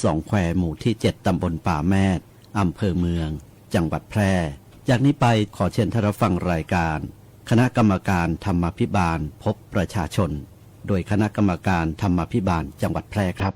2 แควหมู่ที่ 7 ตำบลป่าแมดอำเภอเมือง จังหวัดแพร่ จากนี้ไปขอเชิญท่านรับฟังรายการ คณะกรรมการธรรมาภิบาลพบประชาชน โดยคณะกรรมการธรรมาภิบาลจังหวัดแพร่ครับ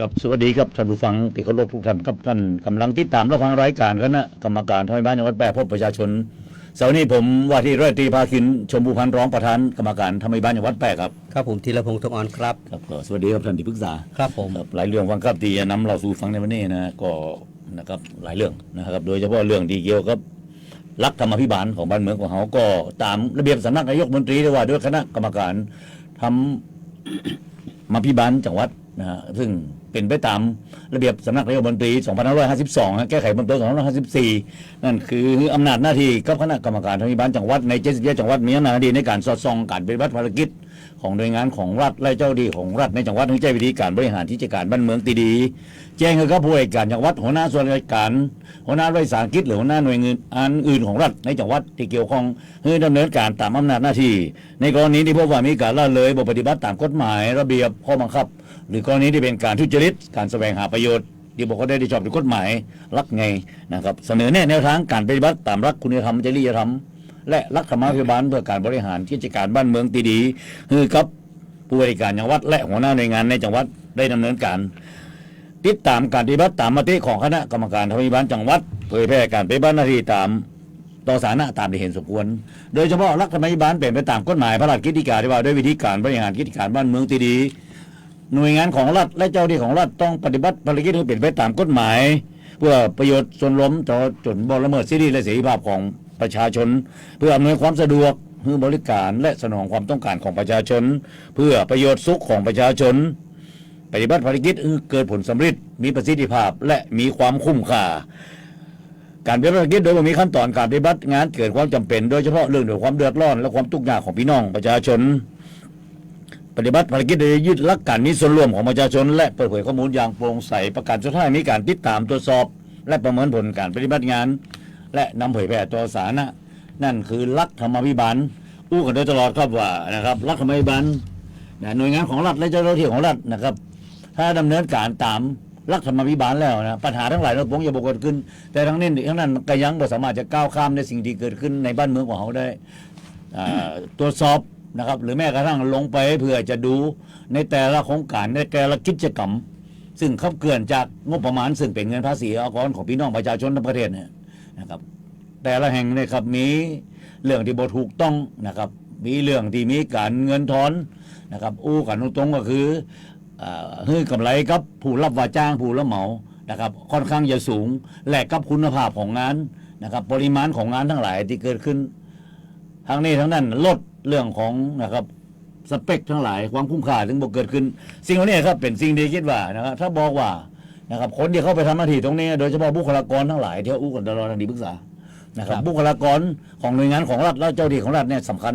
ครับสวัสดีครับท่านผู้ฟังที่เคารพทุกท่านครับท่านกำลังติดตามรับฟังรายการคณะกรรมการทำให้บ้านจังหวัดแพร่พบประชาชนเสาร์นี้ผมว่าที่ร้อยตรีภาคินชมพูพันธ์รองประธานกรรมการทำให้บ้านจังหวัดแพร่ครับครับผมธีรพงษ์ทองอ่อนครับครับก็สวัสดีครับท่านที่ปรึกษาครับผมหลายเรื่องฟังครับที่จะนำเราสู่ฟังในวันนี้นะก็นะครับหลายเรื่องนะครับโดยเฉพาะเรื่องที่เกี่ยวกับหลักธรรมาภิบาลของบ้านเมืองของเขาก็ตามระเบียบสำนักนายกรัฐมนตรีได้ว่าด้วยคณะกรรมการทำมาภิบาลจังหวัดนะฮะซึ่งเป็นไปตามระเบียบสำนักนายกรัฐมนตรี 2552 แก้ไขเพิ่มเติม 2554 นั่นคืออำนาจหน้าที่กับคณะกรรมการทำให้บ้านจังหวัดใน 77 จังหวัดมีอำนาจหน้าที่ในการสอดส่องการปฏิบัติภารกิจ ของหน่วยงานของรัฐและเจ้าดีของรัฐในจังหวัดให้ใช้วิธีการบริหารที่จัดการบ้านเมืองตีดีแจ้งให้กับผู้ว่าการจังหวัดหัวหน้าส่วนราชการหัวหน้าวิสาหกิจหรือหัวหน้าหน่วยงานอื่นของรัฐในจังหวัดที่เกี่ยวข้องให้ดำเนินการตามอำนาจหน้าที่ในกรณีที่พบว่ามีการละเลยบ่ปฏิบัติตามกฎหมายระเบียบข้อบังคับ หรือกรณีที่เป็นการทุจริตการแสวงหาประโยชน์ที่บอกว่าได้ชอบด้วยกฎหมายลักไงนะครับเสนอแนวทางการปฏิบัติตามหลักคุณธรรมจริยธรรมและหลักธรรมาภิบาลเพื่อการบริหารกิจการบ้านเมืองตีดีคือกับผู้บริการจังหวัดและหัวหน้าหน่วยงานในจังหวัดได้ดำเนินการติดตามการปฏิบัติตามมติของคณะกรรมการธรรมาภิบาลจังหวัดเผยแพร่การปฏิบัติหน้าที่ตามต่อสาธารณะตามที่เห็นสมควรโดยเฉพาะหลักธรรมาภิบาลเป็นไปตามกฎหมายพระราชกิจการที่ว่าด้วยวิธีการบริหารกิจการบ้านเมืองตีดีหน่วยงานของรัฐและเจ้าหน้าที่ของรัฐต้องปฏิบัติภารกิจให้เป็นไปตามกฎหมายเพื่อประโยชน์ส่วนรวมต่อจนบ่ละเมิดสิทธิและเสรีภาพของประชาชนเพื่ออำนวยความสะดวกให้บริการและสนองความต้องการของประชาชนเพื่อประโยชน์สุขของประชาชนปฏิบัติภารกิจให้เกิดผลสำเร็จมีประสิทธิภาพและมีความคุ้มค่าการปฏิบัติภารกิจโดยมีขั้นตอนการปฏิบัติงานเกิดความจำเป็นโดยเฉพาะเรื่องเกี่ยวกับความเดือดร้อนและความทุกข์ยากของพี่น้องประชาชนปฏิบัติภารกิจโดยยึดหลักการมีส่วนร่วมของประชาชนและเปิดเผยข้อมูลอย่างโปร่งใสประการสุดท้ายมีการติดตามตรวจสอบและประเมินผลการปฏิบัติงานและนำเผยแพร่ต่อสาธารณะนั่นคือหลักธรรมาภิบาลอู้กันโดยตลอดครับว่านะครับหลักธรรมาภิบาลหน่วยงานของรัฐและเจ้าหน้าที่ของรัฐนะครับถ้าดำเนินการตามหลักธรรมาภิบาลแล้วนะปัญหาทั้งหลายเราคงจะบ่เกิดขึ้นแต่ทั้งนี้ทั้งนั้นก็ยังบ่สามารถจะก้าวข้ามในสิ่งที่เกิดขึ้นในบ้านเมืองของเขาได้ตรวจสอบนะครับหรือแม้กระทั่งลงไปเพื่อจะดูในแต่ละโครงการในแต่ละกิจกรรมซึ่งขับเคลื่อนจากงบประมาณซึ่งเป็นเงินภาษีอากรของพี่น้องประชาชนทั้งประเทศเนี่ยนะครับแต่ละแห่งเนี่ยครับมีเรื่องที่บ่ถูกต้องนะครับมีเรื่องที่มีการเงินทอนนะครับอู้กันตรงๆก็คือให้กำไรกับผู้รับว่าจ้างผู้รับเหมานะครับค่อนข้างจะสูงแลกกับคุณภาพของงานนะครับปริมาณของงานทั้งหลายที่เกิดขึ้นทั้งนี้ทั้งนั้นลดเรื่องของนะครับสเปคทั้งหลายความคุ้มค่าถึงบ่เกิดขึ้นสิ่งเหล่านี้ครับเป็นสิ่งที่คิดว่านะครับถ้าบอกว่านะครับคนที่เข้าไปทำหน้าที่ตรงนี้โดยเฉพาะบุคลากรทั้งหลายที่อู้กันตลอดทางที่ปรึกษานะครับบุคลากรของหน่วยงานของรัฐและเจ้าหน้าที่ของรัฐเนี่ยสำคัญ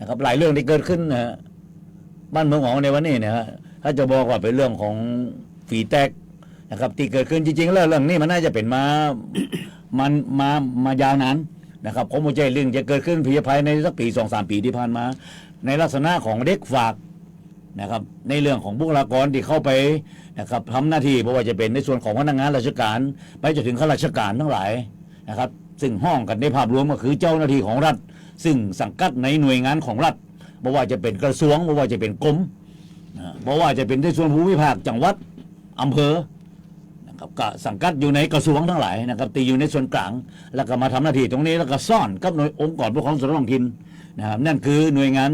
นะครับหลายเรื่องที่เกิดขึ้นนะฮะบ้านเมืองของในวันนี้นะฮะถ้าจะบอกว่าเป็นเรื่องของฝีแตกนะครับที่เกิดขึ้นจริงๆแล้วเรื่องนี้มันน่าจะเป็นมายาวนานนะครับผมไม่ใช่เรื่องจะเกิดขึ้นเพียงภายในสักปี 2-3 ปีที่ผ่านมาในลักษณะของเด็กฝากนะครับในเรื่องของบุคลากรที่เข้าไปนะครับทำหน้าที่ไม่ว่าจะเป็นในส่วนของพนักงานราชการไปจนถึงข้าราชการทั้งหลายนะครับซึ่งห้องกันในภาพรวมก็คือเจ้าหน้าที่ของรัฐซึ่งสังกัดในหน่วยงานของรัฐไม่ว่าจะเป็นกระทรวงไม่ว่าจะเป็นกรมไม่ว่าจะเป็นในส่วนภูมิภาคจังหวัดอำเภอนะครับก็สังกัดอยู่ในกระทรวงทั้งหลายนะครับตีอยู่ในส่วนกลางแล้วก็มาทำหน้าที่ตรงนี้แล้วก็ซ่อนกับหน่วยองค์กรปกครองส่วนท้องถิ่นนะครับนั่นคือหน่วยงาน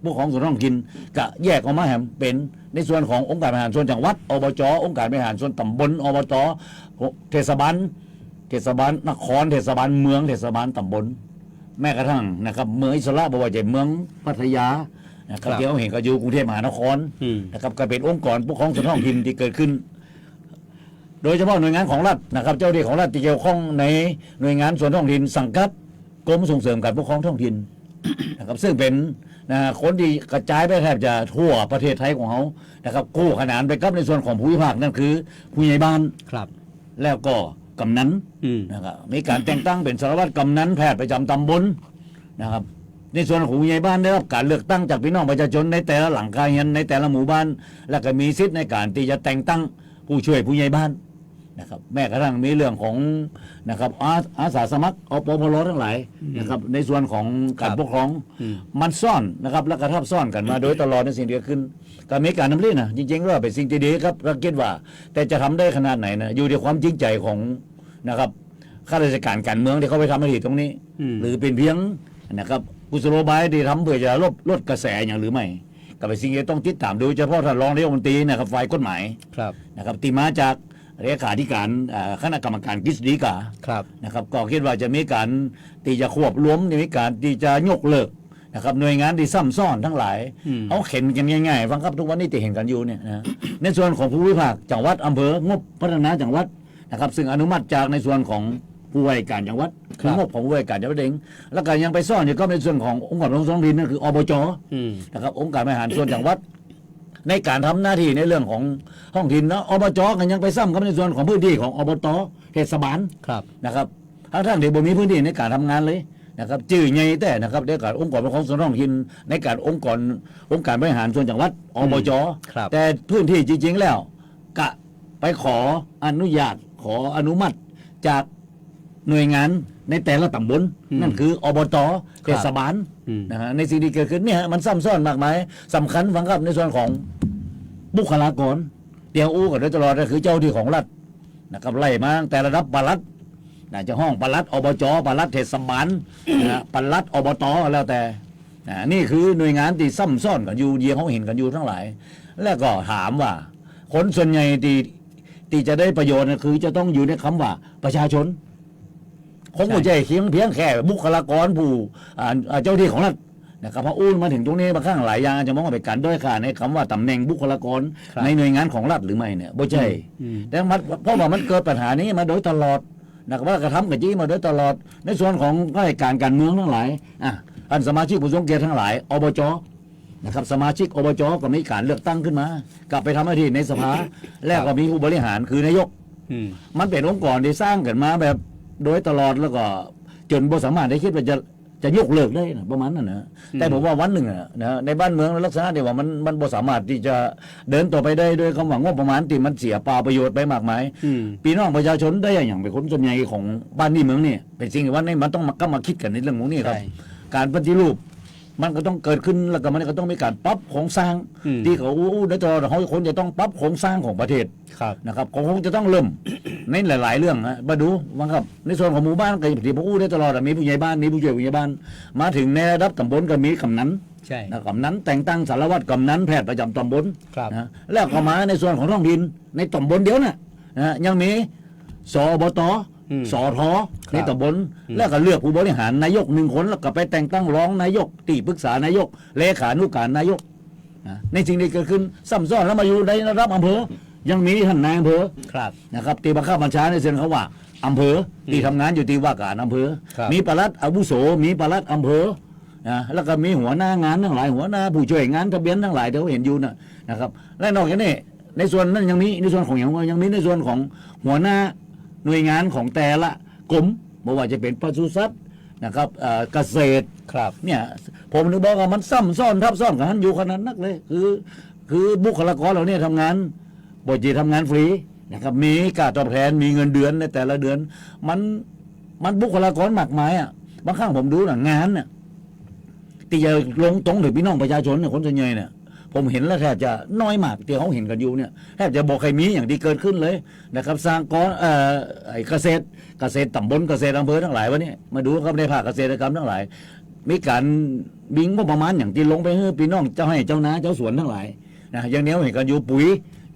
ปกครองส่วนท้องถิ่นก็แยกออกมาเป็นในส่วนขององค์การบริหารส่วนจังหวัดอบจองค์การบริหารส่วนตำบลอบตเทศบาลนครเทศบาลเมืองเทศบาลตำบลแม้กระทั่งนะครับเมืองอิสระบ่ว่าจะเมืองพัทยานะครับที่เราเห็นก็อยู่กรุงเทพมหานครนะครับก็เป็นองค์กรปกครองส่วนท้องถิ่นที่เกิดขึ้นโดยเฉพาะหน่วยงานของรัฐนะครับเจ้าหน้าที่ของรัฐที่เกี่ยวข้องในหน่วยงานส่วนท้องถิ่นสังกัดกรมส่งเสริมการปกครองท้องถิ่นนะครับซึ่งเป็นคนที่กระจายไปแทบจะทั่วประเทศไทยของเขานะครับกู้ขนานไปกับในส่วนของภูมิภาคนั่นคือผู้ใหญ่บ้านครับแล้วก็กำนันนะครับมีการแต่งตั้งเป็นสารวัตรกำนันแพทย์ประจำตำบลนะครับในส่วนของผู้ใหญ่บ้านได้รับการเลือกตั้งจากพี่น้องประชาชนในแต่ละหลังคาเรือนในแต่ละหมู่บ้านและก็มีสิทธิ์ในการที่จะแต่งตั้งผู้ช่วยผู้ใหญ่บ้านนะครับแม้กระทั่งมีเรื่องของนะครับอาสาสมัครอปพลทั้งหลายนะครับในส่วนของการปกครองมันซ่อนนะครับและกระทับซ่อนกันมาโดยตลอดในสิ่งที่เกิดขึ้นการมีการนำเรียนนะจริงๆก็เป็นสิ่งที่ดีครับเราคิดว่าแต่จะทำได้ขนาดไหนนะอยู่ที่ความจริงใจของนะครับข้าราชการการเมืองที่เขาไปทำหน้าที่ตรงนี้หรือเป็นเพียงนะครับกุศโลบายที่ทำเพื่อจะลดกระแสอย่างหรือไม่ก็เป็นสิ่งที่ต้องติดตามโดยเฉพาะท่านรองนายกรัฐมนตรีนะครับฝ่ายกฎหมายนะครับที่มาจากเลขาธิการคณะกรรมการกฤษฎีกานะครับก็คิดว่าจะมีการที่จะควบรวมมีการที่จะยกเลิกนะครับหน่วยงานที่ซ้ำซ้อนทั้งหลายเอาเข็นกันง่ายๆฟังครับทุกวันนี้ที่เห็นกันอยู่เนี่ยนะในส่วนของภูมิภาคจังหวัดอำเภองบพัฒนาจังหวัดนะครับซึ่งอนุมัติจากในส่วนของภู ผู้ว่าราชการจังหวัด ครั คือบ งบของผู้ว่าราชการจังหวัดเองแล้วก็ยังไปซ่อนอยู่ก็ในส่วนขององค์กรปกครองท้องถิ่นนั่นคืออบจ อืม นะครับองค์การบริหารส่วนจังหวัดในการทำหน้าที่ในเรื่องของท้องถิ่นนะอบจกันยังไปซ้ำกับในส่วนของพื้นที่ของอบตเทศบาล ครับ นะครับทั้งที่บ่มีพื้นที่ในการทำงานเลยนะครับจื่อใหญ่แต่นะครับในการองค์กรปกครองส่วนท้องถิ่นในการองค์การบริหารส่วนจังหวัดอบจ ครับ แต่พื้นที่จริง ๆ แล้วกะไปขออนุญาตขออนุมัติจากหน่วยงานในแต่ละตำบลนั่นคืออบตเทศบาล อืม นะฮะในสิ่งที่เกิดขึ้นเนี่ยมันซ้ำซ้อนมากมายสำคัญฟังครับในส่วนของบุคลากรเตียวอู้กันโดยตลอดก็คือเจ้าที่ของรัฐนะครับไล่มาตั้งแต่ระดับปลัดนะจะห้องปลัดอบจปลัดเทศบาลนะปลัดอบตแล้วแต่นี่คือหน่วยงานที่ซ้ำซ้อนกันอยู่เยี่ยเขาเห็นกันอยู่ทั้งหลาย แล้วก็ถามว่าคนส่วนใหญ่ที่จะได้ประโยชน์นะคือจะต้องอยู่ในคำว่าประชาชนคงไม่ใช่เพียงแค่บุคลากรผู้เจ้าที่ของรัฐนะครับพออู้มาถึงตรงนี้บางครั้งหลายอย่างอาจจะมองว่าเป็นการด้อยค่าในคำว่าตำแหน่งบุคลากร ครับ ในหน่วยงานของรัฐหรือไม่เนี่ยไม่ใช่ อืม แต่มันเพราะว่ามันเกิดปัญหานี้มาโดยตลอดนะครับว่ากระทำกับจี้มาโดยตลอด ในส่วนของราชการเมืองทั้งหลายท่านสมาชิกผู้ทรงเกียรติทั้งหลายอบจนะครับสมาชิกอบจก็มีการเลือกตั้งขึ้นมากลับไปทำหน้าที่ในสภาแล้วก็มีผู้บริหารคือนายก อืม มันเป็นองค์กรที่สร้างกันมาแบบโดยตลอดแล้วก็จนบ่สามารถได้คิดว่าจะยกเลิกได้นะประมาณนั้นนะแต่ผมว่าวันหนึ่งนะในบ้านเมืองลักษณะที่ว่ามันบ่สามารถที่จะเดินต่อไปได้โดยคำหวังว่าประมาณที่มันเสียเปล่าประโยชน์ไปมากมาย อืม พี่น้องประชาชนได้อย่างเป็นคนส่วนใหญ่ของบ้านนี่เมืองนี่เป็นสิ่งที่ว่านี่มันต้องมาคิดกันในเรื่องของนี้ครับ ใช่ การปฏิรูปมันก็ต้องเกิดขึ้นแล้วก็มันก็ต้องมีการปรับโครงสร้าง อืม ที่เขาอู้ได้ตลอดเขาคนจะต้องปรับโครงสร้างของประเทศ ครับ นะครับคงจะต้องเริ่ม ในหลาย ๆ เรื่องมาดูว่าครับในส่วนของหมู่บ้านก็ที่ผมอู้ได้ตลอดมีผู้ใหญ่บ้านมีผู้ช่วยผู้ใหญ่บ้าน มาถึงในระดับตำบลก็มีกำนัน ใช่ นะกำนันแต่งตั้งสารวัตรกำนันแพทย์ประจำตำบล ครับ นะแล้วก็มาในส่วนของท้องถิ่นในตำบลเดียวน่ะนะยังมีสอบต อืม สอทอในตำบลแล้วก็เลือกผู้บริหารนายก1 คนแล้วก็ไปแต่งตั้งรองนายกที่ปรึกษานายกเลขานุการนายกในสิ่งที่เกิดขึ้นซ้ำซ้อนแล้วมาอยู่ในระดับอำเภอยังมีท่านนายอำเภอ ครับ นะครับตีบังคับบัญชาในเส้นเขาว่าอำเภอที่ทำงานอยู่ที่ว่าการอำเภอ ครับ มีปลัดอาวุโสมีปลัดอำเภอนะแล้วก็มีหัวหน้างานทั้งหลายหัวหน้าผู้ช่วยงานทะเบียนทั้งหลายที่เขาเห็นอยู่นะครับและนอกจากนี้ในส่วนนั้นยังมีในส่วนของอย่างว่ายังมีในส่วนของหัวหน้าหน่วยงานของแต่ละกรมไม่ว่าจะเป็นปศุสัตว์นะครับเกษตร ครับ เนี่ยผมนึกบอกว่ามันซ้ำซ้อนทับซ้อนกันอยู่ขนาดนักเลยคือบุคลากรเหล่านี้ทำงานบริษัททำงานฟรีนะครับมีค่าตอบแทนมีเงินเดือนในแต่ละเดือน มันบุคลากรมากมายอ่ะบางครั้งผมดูงานน่ะที่จะลงตรงถึงพี่น้องประชาชนเนี่ยคนส่วนใหญ่เนี่ยผมเห็นแล้วแทบจะน้อยมากที่เขาเห็นกันอยู่เนี่ยแทบจะบอกใครมีอย่างที่เกิดขึ้นเลยนะครับสร้างก้อนไอ้เกษตรตำบลเกษตรอำเภอทั้งหลายวันนี้มาดูครับในภาคเกษตรกรรมทั้งหลาย มีการบิงงบประมาณอย่างที่ลงไปให้พี่น้องเจ้าให้เจ้านาเจ้าสวนทั้งหลายนะอย่างนี้เห็นกันอยู่ปุ๋ย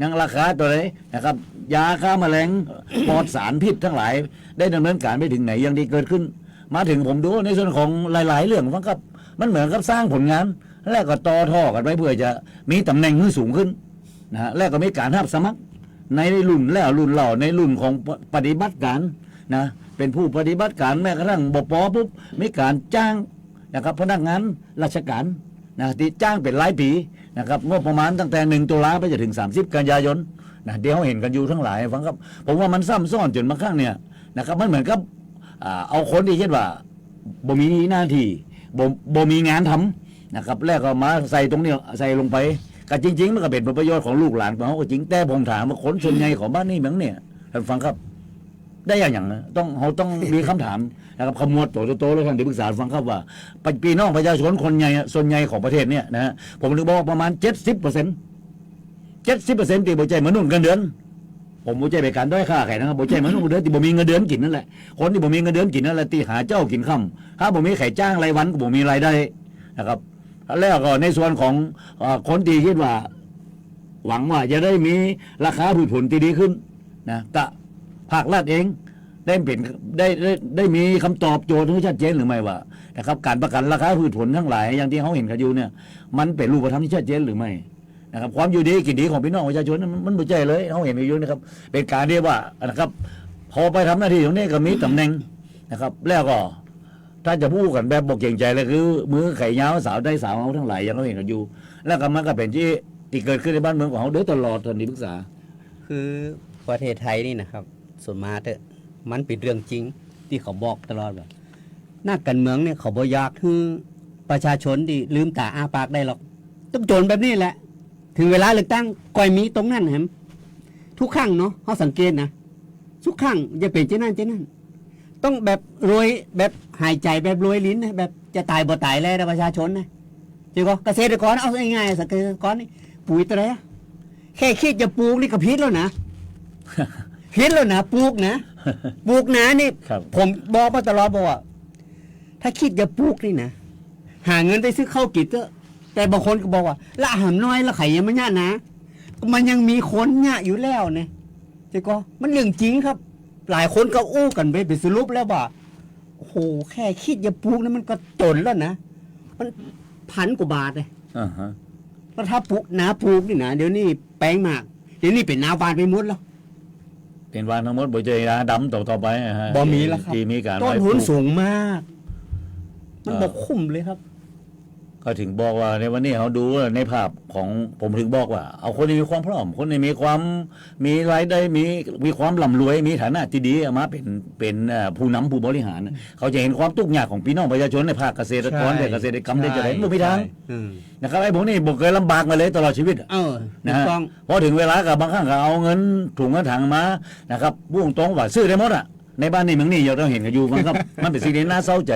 ยังราคาตัวไหนนะครับยาฆ่าแมลงปลอดสารพิษทั้งหลาย ได้ดำเนินการไปถึงไหนอย่างที่เกิดขึ้น มาถึงผมดูในส่วนของหลาย ๆ เรื่องมันก็มันเหมือนกับสร้างผลงาน แล้วก็ต่อท่อกันไปเพื่อจะมีตำแหน่งที่สูงขึ้นนะฮะแล้วก็มีการรับสมัครในรุ่นแล้วรุ่นเหล่าในรุ่นของปฏิบัติการนะเป็นผู้ปฏิบัติการแม้กระทั่งบปปุ๊บมีการจ้างนะครับพนักงานราชการนะที่จ้างเป็นรายปีนะครับงบประมาณตั้งแต่1 ตุลาไปจนถึง30 กันยายนนะเดี๋ยวเห็นกันอยู่ทั้งหลายฟังครับผมว่ามันซ้ำซ้อนจนบางครั้งเนี่ยนะครับมันเหมือนกับเอาคนที่คิดว่าบ่มีหน้าที่บ่มีงานทำนะครับแล้วก็มาใส่ตรงนี้ใส่ลงไปก็จริง ๆ มันก็เป็นผลประโยชน์ของลูกหลานของเขาก็จริงแต่ผมถามว่าคนส่วนใหญ่ของบ้านนี้เมืองเนี่ยท่านฟังครับ ได้อย่างนะเราต้องมีคำถามนะครับขมวดโตๆแล้วท่านที่ปรึกษาฟังครับว่าพี่น้องประชาชนคนใหญ่ส่วนใหญ่ของประเทศเนี่ยนะฮะผมถึงบอกว่าประมาณ70%ที่บ่ใจมนุษย์เงินเดือนผมบ่ใจไปการด้อยค่าใครนะครับบ่ใจมนุษย์เงินเดือนที่บ่มีเงินเดือนกินนั่นแหละคนที่บ่มีเงินเดือนกินนั่นแหละที่หาเจ้ากินค่ำถ้าบ่มีไข่จ้างรายวันก็บ่มีรายได้นะครับแล้วก็ในส่วนของคนที่คิดว่า หวังว่าจะได้มีราคาพืชผลที่ดีขึ้นนะกะภาครัฐเองได้มีคำตอบโจทย์ที่ชัดเจนหรือไม่ว่านะครับการประกันราคาพืชผลทั้งหลายอย่างที่เขาเห็นกันอยู่เนี่ยมันเป็นรูปธรรมที่ชัดเจนหรือไม่นะครับความอยู่ดีกินดีของพี่น้องประชาชนมันไม่ใช่เลยเขาเห็นกันอยู่นะครับเป็นการเรียกว่านะครับ พอไปทำหน้าที่ตรงนี้ก็มีตำแหน่งนะครับ แล้วก็ถ้าจะพูดกันแบบบอกเก่งใจเลยคือมือไข่ยาวสาวได้สาวเอาทั้งหลายอย่างเราเห็นกันอยู่ แล้วก็มันก็เป็นที่เกิดขึ้นในบ้านเมืองของเขาโดยตลอดตอนนี้ปรึกษา คือประเทศไทยนี่นะครับส่วนมากเถอะมันเป็นเรื่องจริงที่เขาบอกตลอดว่านักการเมืองเนี่ยเขาบ่อยากให้ประชาชนที่ลืมตาอ้าปากได้หรอกต้องโจรแบบนี้แหละ ถึงเวลาเลือกตั้งก่อยมีตรงนั้นแฮมทุกครั้งเนาะเขาสังเกตนะทุกครั้งจะเป็นเช่นนั้นต้องแบบรวยแบบหายใจแบบรวยลิ้นนะแบบจะตายบ่ตายแล้วนะประชาชนนะเจ้าก็เกษตรกรเอาง่ายๆเกษตรกรนี่ปุ๋ยตัวไหนแค่คิดจะปลูกนี่ก็พิษแล้วนะ พิษแล้วนะปลูกนะปลูกนะนี่ ครับ ผมบอกมาตลอดบอกว่า ถ้าคิดจะปลูกนี่นะหาเงินไปซื้อข้าวกินเถอะแต่บางคนก็บอกว่าละอาหารน้อยละไข่ยังไม่ยากนะมันยังมีคนเนี่ยอยู่แล้วเนี่ยเจ้าก็มันเรื่องจริงครับ หลายคนก็อู้กันไปสรุปแล้วว่าโอ้โหแค่คิดจะปลูกนะมันก็จนแล้วนะมัน1,000 กว่าบาทเลย อ่าฮะ แล้วถ้าปลูกนาปลูกนี่นะเดี๋ยวนี้แปลงมากเดี๋ยวนี้เป็นนาบานไปหมดแล้ว เป็นวานทั้งหมดบ่เจอนาดำต่อไปนะฮะ บ่มีแล้วครับ ที่มีการ ต้น ไว้ ทุน ปลูก สูงมาก มันบอกคุ้มเลยครับ ก็ถึงบอกว่าในวันนี้เขาดูในภาพของผมถึงบอกว่า เอาคนที่มีความพร้อมคนที่มีรายได้มีความร่ำรวยมีฐานะที่ดีเอามาเป็นผู้นำผู้บริหาร เขาจะเห็นความทุกข์ยากของพี่น้องประชาชนในภาคเกษตรกร ใช่ และเกษตรกรรมได้จะได้ไม่มีทาง อืม นะครับไอ้พวกนี้บอกเคยลำบากมาเลยตลอดชีวิตอะ เออถู นะ ก ฮะ ต้อง พอถึงเวลากับบางครั้งก็เอาเงินถุงเงินถังมานะครับพูดตรงว่าซื้อได้หมดอ่ะในบ้านนี่เมืองนี่เราเห็นกันอยู่มันครับ มันเป็นสิ่งที่น่าเศร้าใจ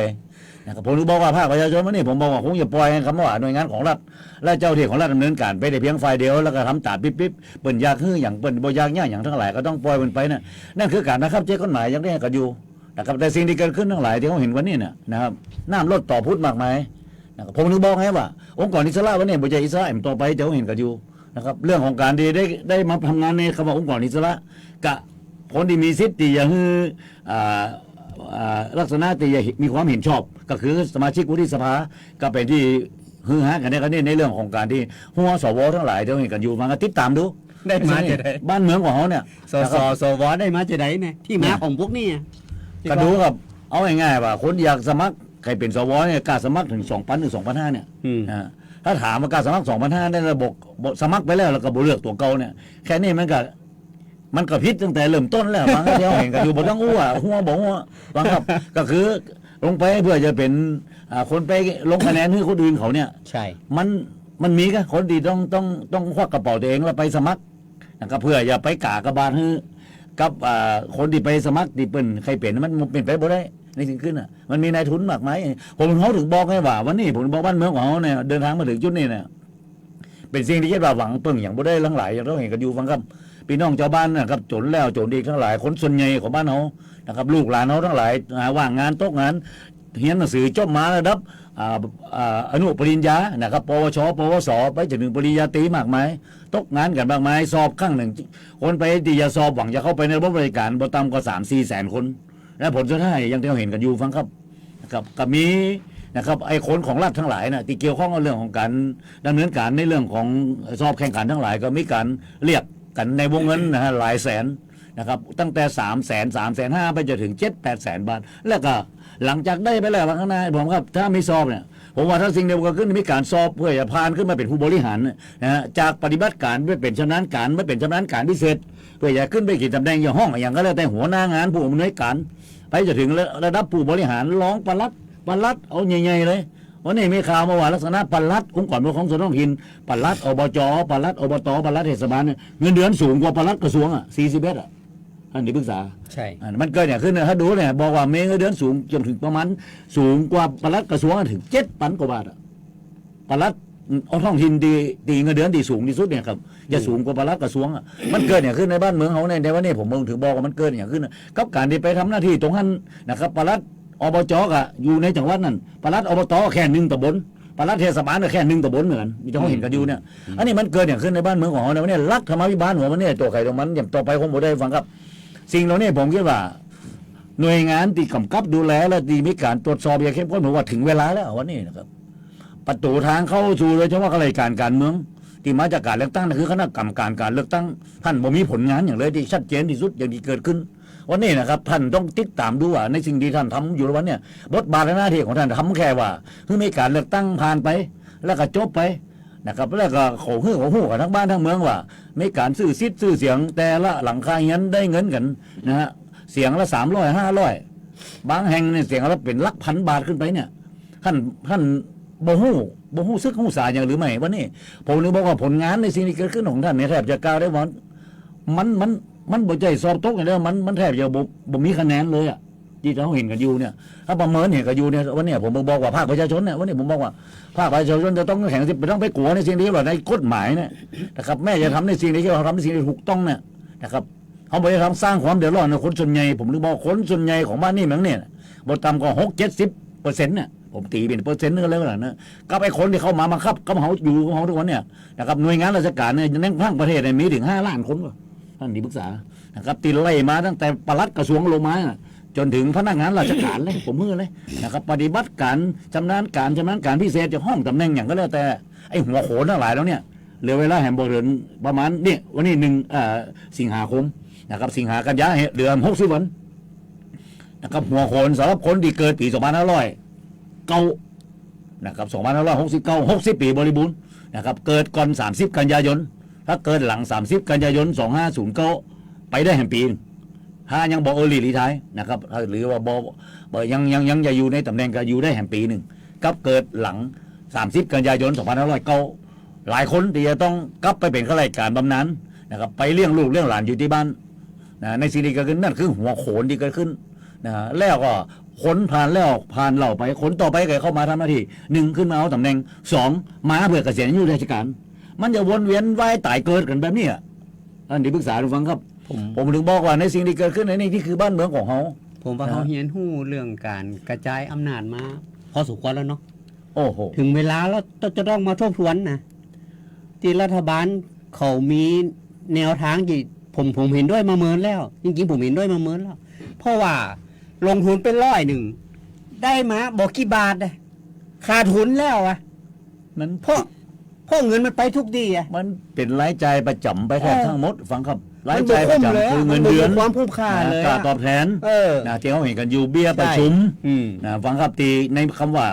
นะครับผมถึงบอกว่าภาคประชาชนวันนี้ผมบอกว่าคงอย่าปล่อยให้คำว่าหน่วยงานของรัฐและเจ้าที่ของรัฐดำเนินการไปแต่เพียงฝ่ายเดียวแล้วก็ทำตามปิ๊บเปิ่นยากคืออย่างเปิ่นบ่ยากอย่างทั้งหลายก็ต้องปล่อยมันไปนะนั่นคือการนะครับเจ้ากฎหมายยังได้กันอยู่นะครับแต่สิ่งที่เกิดขึ้นทั้งหลายที่เขาเห็นวันนี้เนี่ยนะครับน้ำลดต่อพุทธมากมายนะครับผมถึงบอกให้ว่าองค์กรอิสระวันนี้บ่ใช่อิสระต่อไปจะเขาเห็นกันอยู่ นะครับเรื่องของการที่ได้มาทำงานในคำว่าองค์กรอิสระกับคนที่มีสิทธิ์ที่จะคือลักษณะที่จะมีความเห็นชอบ ก็คือสมาชิกวุฒิสภาก็เป็นที่ฮือฮากันในเรื่องของการที่หัวสวทั้งหลายเดี๋ยวเห็นกันอยู่มันก็ติดตามดู ได้มาจะได้ บ้านเมืองของเขาเนี่ย สวได้มาจะได้เนี่ยที่มาของพวกนี้อะ ก็ดูกับเอาง่ายๆว่าคนอยากสมัครใครเป็นสวเนี่ยกล้าสมัครถึง 2,000 ถึง 2,500 เนี่ย อืม นะถ้าถามว่ากล้าสมัคร 2,500ในระบบสมัครไปแล้วก็บ่เลือกตัวเก่าเนี่ยแค่นี้มันก็พิษตั้งแต่เริ่มต้นแล้วบางที่เขาเห็นกันอยู่บ่ต้องอ้วหัวบ่หัวบางครับ ก็คือลงไปเพื่อจะเป็นคนไปลงคะแนนให้คนอื่นเขาเนี่ย ใช่ มันมีก็คนดีต้องควักกระเป๋าตัวเองแล้วไปสมัครนะครับเพื่ออย่าไปกากบาลให้กับคนที่ไปสมัครที่เป็นใครเป็นมันเป็นไปบ่ได้ในสิ่งขึ้นอ่ะมันมีนายทุนมากมายผมเขาถึงบอกให้ว่าวันนี้ผมบอกบ้านเมืองของเขาเนี่ยเดินทางมาถึงจุดนี้เนี่ยเป็นสิ่งที่คิดว่าหวังเปิ่งอย่างบ่ได้ทั้งหลายอย่างเราเห็นกันอยู่ฟังครับพี่น้องชาวบ้านนะครับจนแล้วจนอีกทั้งหลายคนส่วนใหญ่ของบ้านเขานะครับลูกหลานเขาทั้งหลายว่างงานตกงานเรียนหนังสือจบมาระดับอนุปริญญานะครับปวชปวสไปจนถึงปริญญาตรีมากมายตกงานกันมากมายสอบครั้งหนึ่งคนไปที่จะสอบหวังจะเข้าไปในระบบบริการบ่ต่ำกว่า3-4 แสนคนและผลสุดท้ายอย่างที่เราเห็นกันอยู่ฟังครับนะครับก็มีนะครับไอ้คนของรัฐทั้งหลายนะที่เกี่ยวข้องกับเรื่องของการดำเนินการในเรื่องของสอบแข่งขันทั้งหลายก็มีการเรียกกันในวงเงินนะฮะหลายแสนนะครับตั้งแต่300,000 ไปจนถึง7-8 แสนบาทแล้วก็หลังจากได้ไปแล้วข้างหน้าผมครับถ้ามีสอบเนี่ยผมว่าถ้าสิ่งเดียวกันขึ้นมีการสอบเพื่อจะผ่านขึ้นมาเป็นผู้บริหารนะฮะจากปฏิบัติการไม่เป็นชำนาญการไม่เป็นชำนาญการพิเศษเพื่อจะขึ้นไปกี่ตำแหน่งอย่างห้องอย่างก็แล้วแต่หัวหน้างานผู้อำนวยการไปจะถึงระดับผู้บริหารรองปลัดเอาใหญ่ๆเลยวันนี้มีข่าวมาว่าลักษณะปลัดองค์กรปกครองส่วนท้องถิ่นปลัดอบจปลัดอบตปลัดเทศบาลเนี่ยเงินเดือนสูงกว่าปลัดกระทรวง41ท่านที่ปรึกษา ใช่ มันเกิดอย่างขึ้นนะถ้าดูเนี่ยบอกว่าเมเงินเดือนสูงจนถึงประมาณสูงกว่าปลัดกระทรวงถึง7,000 กว่าบาทปลัดเอาท้องถิ่นดีเงินเดือนดีสูงที่สุดเนี่ยครับจะสูงกว่าปลัดกระทรวงมันเกิดอย่างขึ้นในบ้านเมืองเขาในวันนี้ผมถึงบอกว่ามันเกิดอย่างขึ้นกับการที่ไปทำหน้าที่ตรงนั้นนะครับปลัดอบจก็อยู่ในจังหวัดนั้นปลัดอบตแค่1 ตำบลปลัดเทศบาลก็แค่1 ตำบลเหมือนมีเจ้าเห็นกันอยู่เนี่ยอันนี้มันเกิดอย่างขึ้นในบ้านเมืองของเราในวันนี้รักธรรมวิบาลหัวมันเนี่ยตัวใครตรงมันอย่างต่อไปคงบ่ได้ฟังครับสิ่งเหล่านี้ผมคิดว่าหน่วยงานที่กำกับดูแลและที่มีการตรวจสอบอย่างเข้มข้นผมว่าถึงเวลาแล้ววันนี้นะครับประตูทางเข้าสู่โดยเฉพาะข้าราชการเมืองที่มาจากการเลือกตั้งนั่นคือคณะกรรมการการเลือกตั้งท่านบ่มีผลงานอย่างเลยที่ชัดเจนที่สุดอย่างที่เกิดขึ้น วันนี้นะครับท่านต้องติดตามดูว่าในสิ่งที่ท่านทำอยู่วันเนี่ยบทบาทและหน้าที่ของท่านทำแค่ว่าเพื่อมีการเลือกตั้งผ่านไปแล้วก็จบไปนะครับแล้วก็ขอฮื้อกับทั้งบ้านทั้งเมืองว่ามีการซื้อซิดซื้อเสียงแต่ละหลังคาเงี้ยได้เงินกันนะฮะเสียงละ300 500บางแห่งเนี่ยเสียงละเป็นหลักพันบาทขึ้นไปเนี่ยท่านบ่ฮู้ซึกฮู้สาอย่างหรือไม่วันนี้ผมนึกบอกว่าผลงานในสิ่งที่เกิดขึ้นของท่านเนี่ยแทบจะกล่าวได้ว่ามันบ่ใจสอบตกอย่างเดียวมันแทบจะบ่มีคะแนนเลยอ่ะที่เราเห็นกันอยู่เนี่ยถ้าประเมินเห็นกันอยู่เนี่ยวันนี้ผมบอกว่าภาคประชาชนเนี่ยวันนี้ผมบอกว่าภาคประชาชนจะต้องแข่งสิต้องไปกลัวในสิ่งที่ว่าในกฎหมายเนี่ยนะครับแม่จะทำในสิ่งที่เราทำในสิ่งที่ถูกต้องเนี่ยนะครับเขาไม่ได้ทำสร้างความเดือดร้อนในคนส่วนใหญ่ผมนึกบอกคนส่วนใหญ่ของบ้านนี่เมืองเนี่ยบ่ต่ำกว่า60-70%เนี่ยผมตีเป็นเปอร์เซ็นต์นึงแล้วนะก็ไอ้คนที่เข้ามาบังคับก็เขาอยู่ของเขาทุกวันเนี่ยนะครับหน่วยงานราชการเนี่ยในทั้งประเทศเนี่ยมีถึง5 ล้านคนท่านที่ปรึกษานะครับตีไล่มาตั้งแต่ปลัดกระทรวงลงมาจนถึงพนักงานราชการเลยผมมือเลยนะครับปฏิบัติการชำนาญการพิเศษจากห้องตำแหน่งอย่างก็แล้วแต่ไอ้หัวโขนทั้งหลายแล้วเนี่ยเหลือเวลาแห่งบริเวณประมาณนี่วันนี้สิงหาคมนะครับสิงหากันยาเดือน60 วันนะครับหัวโขนสำหรับคนที่เกิดปี2500นะครับ2569 60 ปีบริบูรณ์นะครับเกิดก่อน30 กันยายนถ้าเกิดหลัง30 กันยายน2509ไปได้แห่งปีถ้ายังบอกรีไทร์นะครับหรือว่าบอกยังจะอยู่ในตำแหน่งก็อยู่ได้แห่งปีหนึ่งกับเกิดหลัง30 กันยายน2509หลายคนที่จะต้องกลับไปเป็นข้าราชการบำนาญนะครับไปเลี้ยงลูกเลี้ยงหลานอยู่ที่บ้านในสิ่งที่เกิดขึ้นนั่นคือหัวโขนที่เกิดขึ้นนะแล้วก็ขนผ่านเหล่าไปขนต่อไปก็เข้ามาทำหน้าที่1ขึ้นมาเอาตำแหน่ง2มาเพื่อเกษียณอายุราชการมันจะวนเวียนว่ายตายเกิดกันแบบนี้อันที่ปรึกษาทุกฟังครับผมถึงบอกว่าในสิ่งที่เกิดขึ้นในนี่ที่คือบ้านเมืองของเขาผมว่าเขาเฮียนหู้เรื่องการกระจายอำนาจมาพอสมควรแล้วเนาะ โอ้โหถึงเวลาแล้วจะต้องมาทบทวนนะที่รัฐบาลเขามีแนวทางที่ผมเห็นด้วยมาเมินแล้วจริงๆผมเห็นด้วยมาเมินแล้วเพราะว่าลงทุนเป็น100ได้มาบอกกี่บาทเลยขาดทุนแล้วอ่ะมันเพราะเงินมันไปทุกดีอ่ะมันเป็นรายจ่ายประจำไปแทบทั้งหมดฟังครับรายจ่ายประจำคือเงินเดือนความคุ้มค่าเลยค่าตอบแทนนะที่เขาเห็นกันอยู่เบี้ยประชุมนะฟังครับตีในคำว่า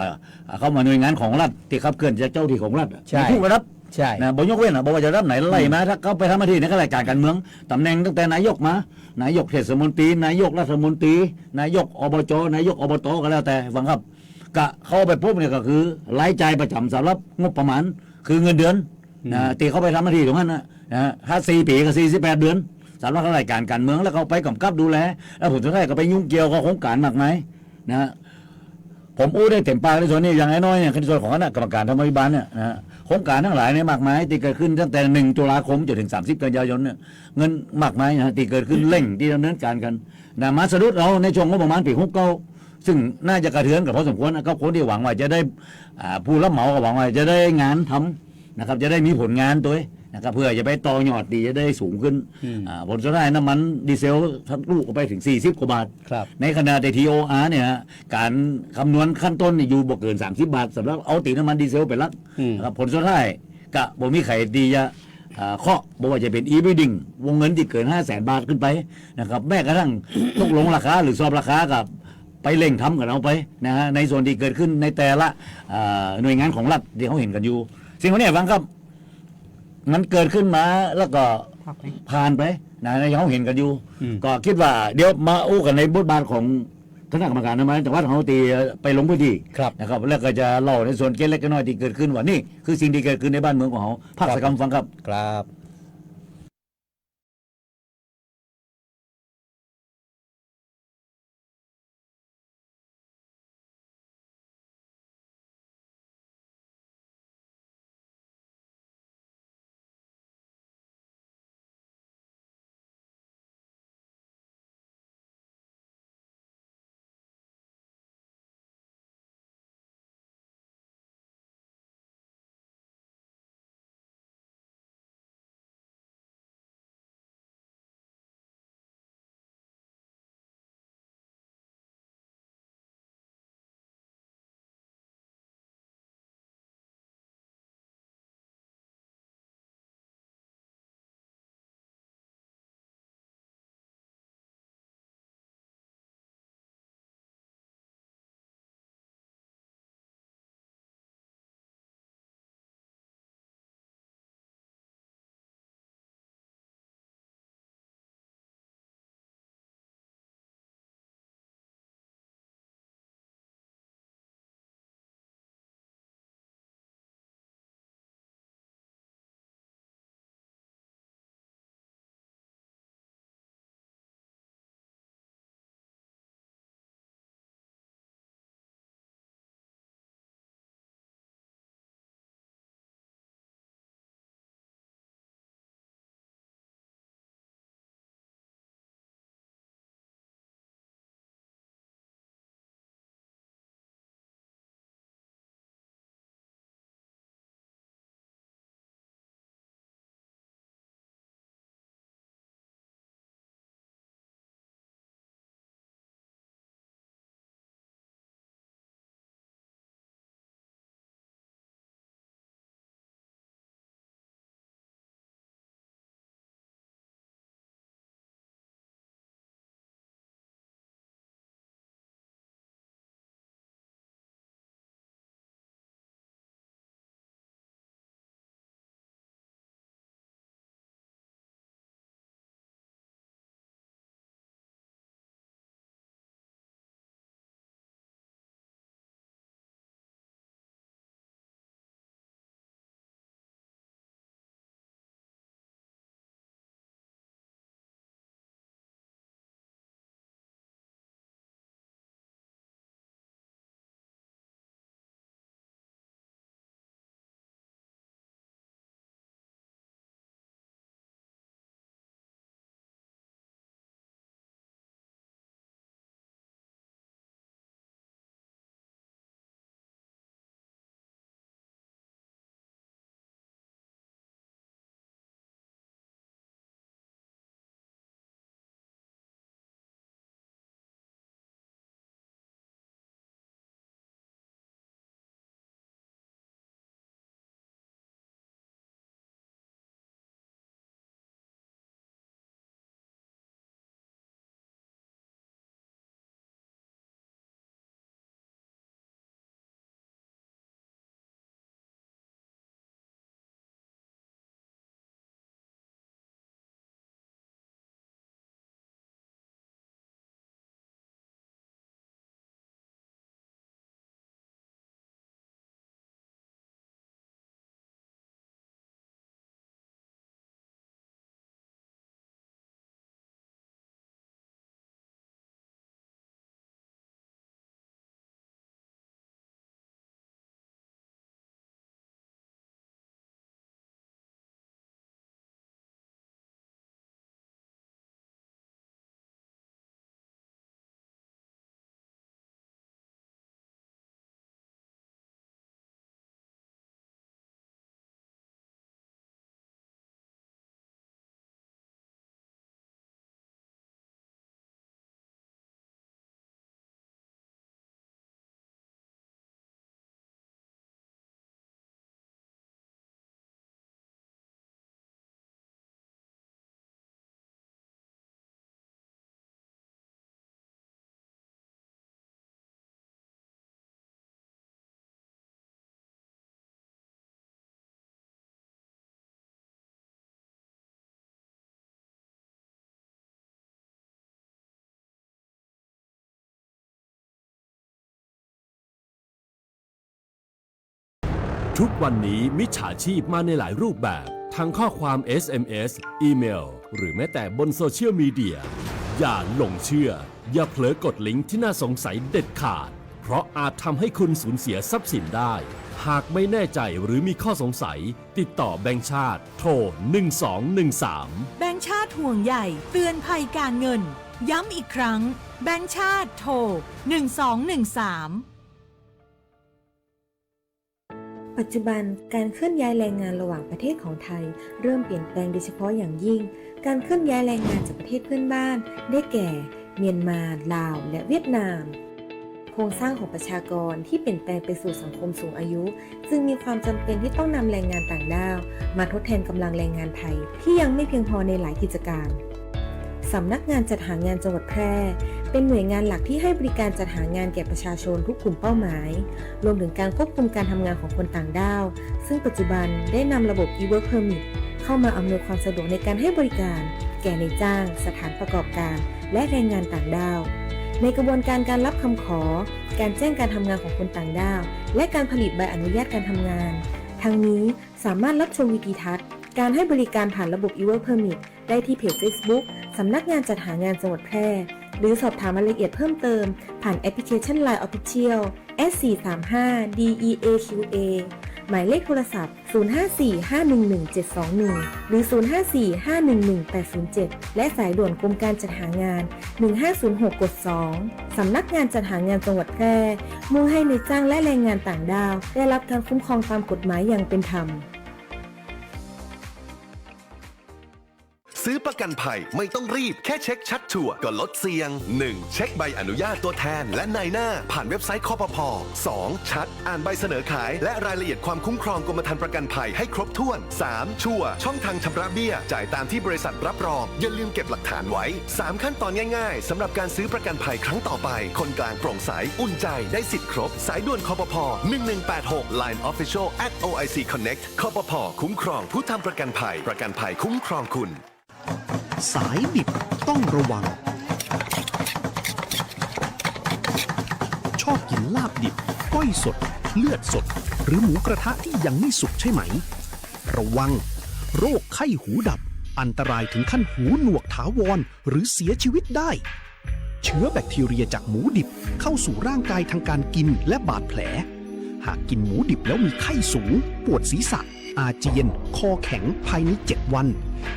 เข้ามาหน่วยงานของรัฐที่ขับเคลื่อนจากเจ้าที่ของรัฐผู้รับใช่นะบอกยกเว้นบอกว่าจะรับไหนไล่มาถ้าเขาไปทำหน้าที่ในข้าราชการการเมืองตำแหน่งตั้งแต่นายกมานายกเทศมนตรีนายกรัฐมนตรีนายกอบจนายกอบตก็แล้วแต่ฟังครับกะเข้าไปพบเนี่ยก็คือรายจ่ายประจำสำหรับงบประมาณคือเงินเดือนนะตีเขาไปทำหน้าที่ตรงนั้นนะถ้า4 ปีกับ48 เดือนสำหรับข้าราชการการเมืองแล้วเขาไปกำกับดูแลแล้วผลสุดท้ายก็ไปยุ่งเกี่ยวกับโครงการมากมายนะผมอู้ได้เต็มปากในส่วนนี้อย่างน้อยเนี่ยในส่วนของคณะกรรมการธรรมวิบาลเนี่ยนะโครงการทั้งหลายเนี่ยมากมายที่เกิดขึ้นตั้งแต่1 ตุลาคมจนถึง30 กันยายนเนี่ยเงินมากมายนะที่เกิดขึ้นเร่งที่ดำเนินการกันนะมาสะดุดเราในช่วงงบประมาณปี69ซึ่งน่าจะกระเทือนกับพอสมควรนะก็คนที่หวังว่าจะได้ผู้รับเหมาก็หวังว่าจะได้งานทำนะครับจะได้มีผลงานตัวนะครับเพื่อจะไปต่อยอดดีจะได้สูงขึ้นผลสุดท้ายน้ำมันดีเซลทั้งลูกก็ไปถึง40 กว่าบาทในขณะที่ TOR เนี่ยการคำนวณขั้นต้นอยู่บ่เกิน30 บาทสำหรับเอาตีน้ำมันดีเซลเป็นหลักนะครับผลสุดท้ายก็บ่มีใครดีจะเคาะบอกว่าจะเป็น e-bidding วงเงินที่เกิน500,000 บาทขึ้นไปนะครับแม้กระทั่งตกลงราคาหรือสอบราคากับไปเร่งทำกันเอาไปนะฮะในส่วนที่เกิดขึ้นในแต่ละหน่วยงานของรัฐที่เขาเห็นกันอยู่สิ่งพวกนี้ฟังครับมันเกิดขึ้นมาแล้วก็ผ่านไปนะในเขาเห็นกันอยู่ก็คิดว่าเดี๋ยวมาอู้กันในบทบาทของคณะกรรมการนะจังหวัดของเขาตีไปลงพื้นที่นะครับแล้วก็จะเล่าในส่วนเล็กๆน้อยๆที่เกิดขึ้นว่านี่คือสิ่งที่เกิดขึ้นในบ้านเมืองของเขาภาคสกรรมฟังครับ ทุกวันนี้มิจฉาชีพมาในหลายรูปแบบทั้งข้อความ SMS อีเมล หรือแม้แต่บนโซเชียลมีเดียอย่าหลงเชื่ออย่าเผลอกดลิงก์ที่น่าสงสัยเด็ดขาดเพราะอาจทำให้คุณสูญเสียทรัพย์สินได้หากไม่แน่ใจหรือมีข้อสงสัยติดต่อแบงก์ชาติโทร1213แบงก์ชาติห่วงใหญ่เตือนภัยการเงินย้ำอีกครั้งแบงก์ชาติโทร1213ปัจจุบันการเคลื่อนย้ายแรงงานระหว่างประเทศของไทยเริ่มเปลี่ยนแปลงโดยเฉพาะอย่างยิ่งการเคลื่อนย้ายแรงงานจากประเทศเพื่อนบ้านได้แก่เมียนมาลาวและเวียดนามโครงสร้างของประชากรที่เปลี่ยนแปลงไปสู่สังคมสูงอายุจึงมีความจำเป็นที่ต้องนำแรงงานต่างด้าวมาทดแทนกำลังแรงงานไทยที่ยังไม่เพียงพอในหลายกิจการสำนักงานจัดหางานจังหวัดแพร่เป็นหน่วยงานหลักที่ให้บริการจัดหางานแก่ประชาชนทุกกลุ่มเป้าหมายรวมถึงการควบคุมการทำงานของคนต่างด้าวซึ่งปัจจุบันได้นำระบบ e-work permit เข้ามาอำนวยความสะดวกในการให้บริการแก่นายจ้างสถานประกอบการและแรงงานต่างด้าวในกระบวนการการรับคำขอการแจ้งการทำงานของคนต่างด้าวและการผลิตใบอนุญาตการทำงานทั้งนี้สามารถรับชมวิดีทัศน์การให้บริการผ่านระบบ e-work permit ได้ที่เพจ Facebook สำนักงานจัดหางานจังหวัดแพร่หรือสอบถามรายละเอียดเพิ่มเติมผ่านแอปพลิเคชัน LINE Official S435DEAQA หมายเลขโทรศัพท์ 0545117721 หรือ 0545118807 และสายด่วนกรมการจัดหางาน 1506 กด 2 สำนักงานจัดหางานจังหวัดแพร่มุ่งให้นายจ้างและแรงงานต่างด้าวได้รับการคุ้มครองตามกฎหมายอย่างเป็นธรรม ซื้อประกันภัยไม่ต้องรีบแค่เช็คชัดชัวร์ก็ลดเสี่ยง 1. เช็คใบอนุญาตตัวแทนและนายหน้าผ่านเว็บไซต์คปภ 2. ชัดอ่านใบเสนอขายและรายละเอียดความคุ้มครองกรมธรรม์ประกันภัยให้ครบถ้วน 3. ชัวร์ช่องทางชำระเบี้ยจ่ายตามที่บริษัทรับรองอย่าลืมเก็บหลักฐานไว้ 3 ขั้นตอนง่ายๆสำหรับการซื้อประกันภัยครั้งต่อไปคนกลางโปร่งใสอุ่นใจได้สิทธิ์ครบสายด่วนคปภ 1186 Line Official @OIC Connect คปภคุ้มครองผู้ทำประกันภัยคุ้มครองคุณสายดิบต้องระวังชอบกินลาบดิบก้อยสดเลือดสดหรือหมูกระทะที่ยังไม่สุกใช่ไหมระวังโรคไข้หูดับอันตรายถึงขั้นหูหนวกถาวรหรือเสียชีวิตได้เชื้อแบคทีเรียจากหมูดิบเข้าสู่ร่างกายทางการกินและบาดแผลหากกินหมูดิบแล้วมีไข้สูงปวดศีรษะอาเจียนคอแข็งภายใน7 วัน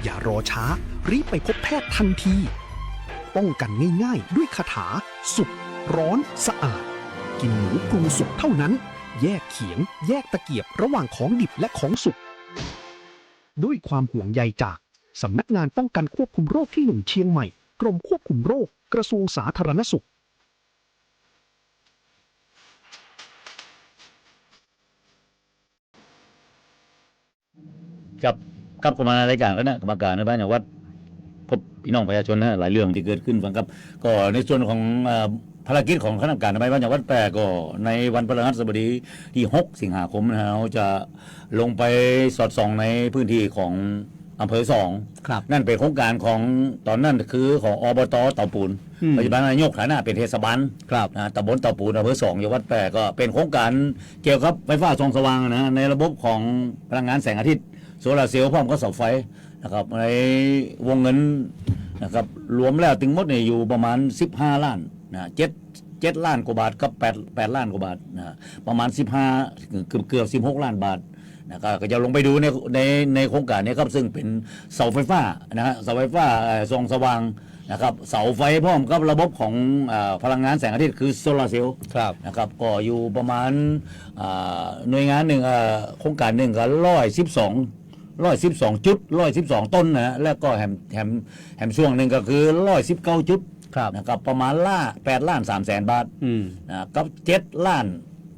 อย่ารอช้ารีบไปพบแพทย์ทันทีป้องกันง่ายๆด้วยคาถาสุกร้อนสะอาดกินหมูปรุงสุกเท่านั้นแยกเขียงแยกตะเกียบระหว่างของดิบและของสุกด้วยความห่วงใยจากสำนักงานป้องกันควบคุมโรคที่1เชียงใหม่กรมควบคุมโรคกระทรวงสาธารณสุขกับเข้ามารายการแล้วนะกรรมการในบ้านอย่างวัดพบพี่น้องประชาชนนะหลายเรื่องที่เกิดขึ้นฟังครับก็ในส่วนของภารกิจของคณะกรรมการในบ้านอย่างวัดแปรก็ในวันพฤหัสบดีที่6 สิงหาคมนะฮะเราจะลงไปสอดส่องในพื้นที่ของอำเภอ2ครับนั่นเป็นโครงการของตอนนั้นคือของอบต.เต่าปูนปัจจุบันนายกฐานะเป็นเทศบาลครับตำบลเต่าปูนอำเภอ2จังหวัดแปรก็เป็นโครงการเกี่ยวกับไฟฟ้าส่องสว่างนะในระบบของพลังงานแสงอาทิตย์โซลาร์เซลล์พร้อมกับเสาไฟนะครับในวงเงินนะครับรวมแล้วถึงหมดเนี่ยอยู่ประมาณ15 ล้านนะ7 ล้านกว่าบาทกับ8 ล้านกว่าบาทนะประมาณ15เกือบ16 ล้านบาทนะครับก็จะลงไปดูในโครงการนี้ครับซึ่งเป็นเสาไฟฟ้านะฮะเสาไฟฟ้าส่องสว่างนะครับเสาไฟพร้อมกับระบบของพลังงานแสงอาทิตย์คือโซลาร์เซลล์นะครับก็อยู่ประมาณหน่วยงานหนึ่งโครงการหนึ่งก็112 จุด112 ต้นนะแล้วก็แหมช่วงหนึ่งก็คือ119 จุดนะครับประมาณ8 ล้าน 3 แสนบาทนะกับ7 ล้าน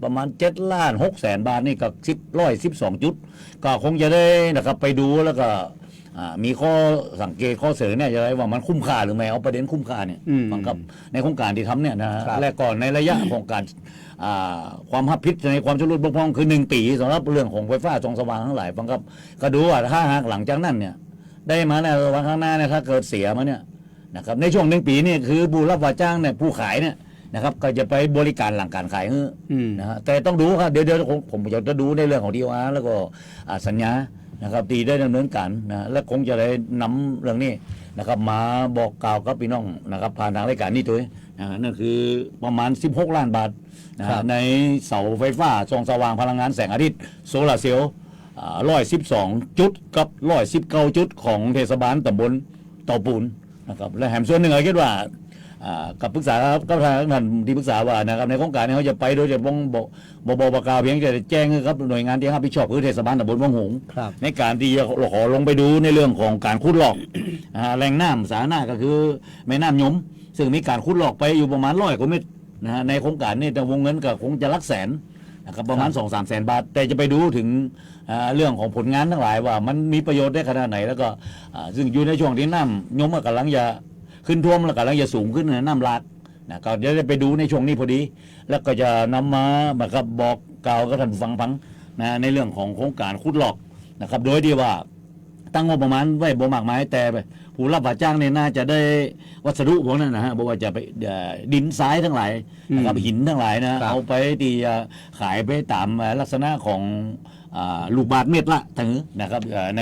ประมาณ7 ล้าน 6 แสนบาทนี่ก็112 จุดก็คงจะได้นะครับไปดูแล้วก็มีข้อสังเกตข้อเสนอเนี่ยจะได้ว่ามันคุ้มค่าหรือไม่เอาประเด็นคุ้มค่าเนี่ยฟังครับในโครงการที่ทำเนี่ยนะและก่อนในระยะของการความหับพิษในความชำรุดบกพร่องคือ1 ปีสำหรับเรื่องของไฟฟ้าส่องสว่างทั้งหลายฟังครับก็ดูว่าถ้าหากหลังจากนั้นเนี่ยได้มาในวันข้างหน้าเนี่ยถ้าเกิดเสียมาเนี่ยนะครับในช่วง1 ปีนี่คือผู้รับว่าจ้างเนี่ยผู้ขายเนี่ย นะครับก็จะไปบริการหลังการขายเออ นะฮะแต่ต้องดูครับเดี๋ยวผมอยากจะดูในเรื่องของ DOR แล้วก็สัญญานะครับตีได้ดำเนินการนะและคงจะได้นำเรื่องนี้นะครับมาบอกกล่าวกับพี่น้องนะครับผ่านทางรายการนี้ตัวนั่นคือประมาณ16 ล้านบาทนะฮะในเสาไฟฟ้าส่องสว่างพลังงานแสงอาทิตย์โซลาร์เซลล์112 จุดกับ119 จุดของเทศบาลตำบลเตาปูนนะครับและแหมส่วนหนึ่งคิดว่ากับปรึกษากับทางท่านที่ปรึกษาว่านะครับในโครงการนี้เขาจะไปโดยจะบอกกล่าวเพียงแต่แจ้งครับหน่วยงานที่รับผิดชอบคือเทศบาลตำบลวังหงส์ในการที่จะขอลงไปดูในเรื่องของการขุดหลอกแหล่งน้ำสาธารณะก็คือแม่น้ำยมซึ่งมีการขุดหลอกไปอยู่ประมาณ100 กว่าเมตรนะฮะในโครงการนี้แต่วงเงินก็คงจะหลักแสนนะครับประมาณ 2-3 แสนบาทแต่จะไปดูถึงเรื่องของผลงานทั้งหลายว่ามันมีประโยชน์ได้ขนาดไหนแล้วก็ซึ่งอยู่ในช่วงที่น้ำยมกำลังจะขึ้นท่วมแล้วกำลังจะสูงขึ้นน้ำหลากนะก็จะได้ไปดูในช่วงนี้พอดีแล้วก็จะนำมาครับบอกกล่าวกับท่านฟังนะในเรื่องของโครงการขุดหลอกนะครับโดยที่ว่าตั้งงบประมาณไว้บ่มากมายแต่ผู้รับว่าจ้างเนี่ยน่าจะได้วัสดุพวกนั้นนะฮะบอกว่าจะไปดินทรายทั้งหลายนะครับหินทั้งหลายนะเอาไปที่ขายไปตามลักษณะของลูกบาทเมตรละถึงนะครับใน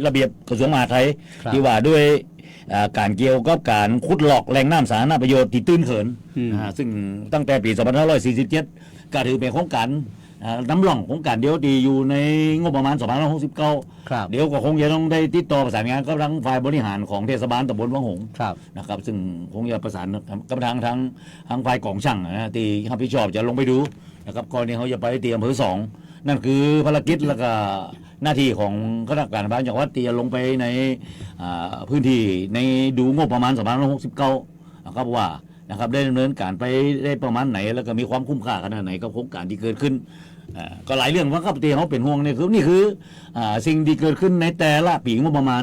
ระเบียบกระทรวงมหาดไทยที่ว่าด้วยการเกี่ยวกับการขุดหลอกแหล่งน้ำสาธารณประโยชน์ที่ตื้นเขินซึ่งตั้งแต่ปี 2547 ก็ถือเป็นโครงการน้ำร่องโครงการเดียวที่อยู่ในงบประมาณ 2569 เดี๋ยวก็คงจะต้องได้ติดต่อประสานงานกับทางฝ่ายบริหารของเทศบาลตำบลวังหงส์นะครับซึ่งคงจะประสานกับทางฝ่ายกองช่างนะที่รับผิดชอบจะลงไปดูนะครับก่อนนี้เขาจะไปที่อำเภอ2นั่นคือภารกิจแล้วก็หน้าที่ของคณะกรรมการจังหวัดที่จะลงไปในพื้นที่ในดูงบประมาณ 2569 นะครับว่านะครับได้ดำเนินการไปได้ประมาณไหนแล้วก็มีความคุ้มค่าขนาดไหนกับโครงการที่เกิดขึ้นก็หลายเรื่องว่าครับที่เขาเป็นห่วงเนี่ยคือนี่คือสิ่งที่เกิดขึ้นในแต่ละปีงบประมาณ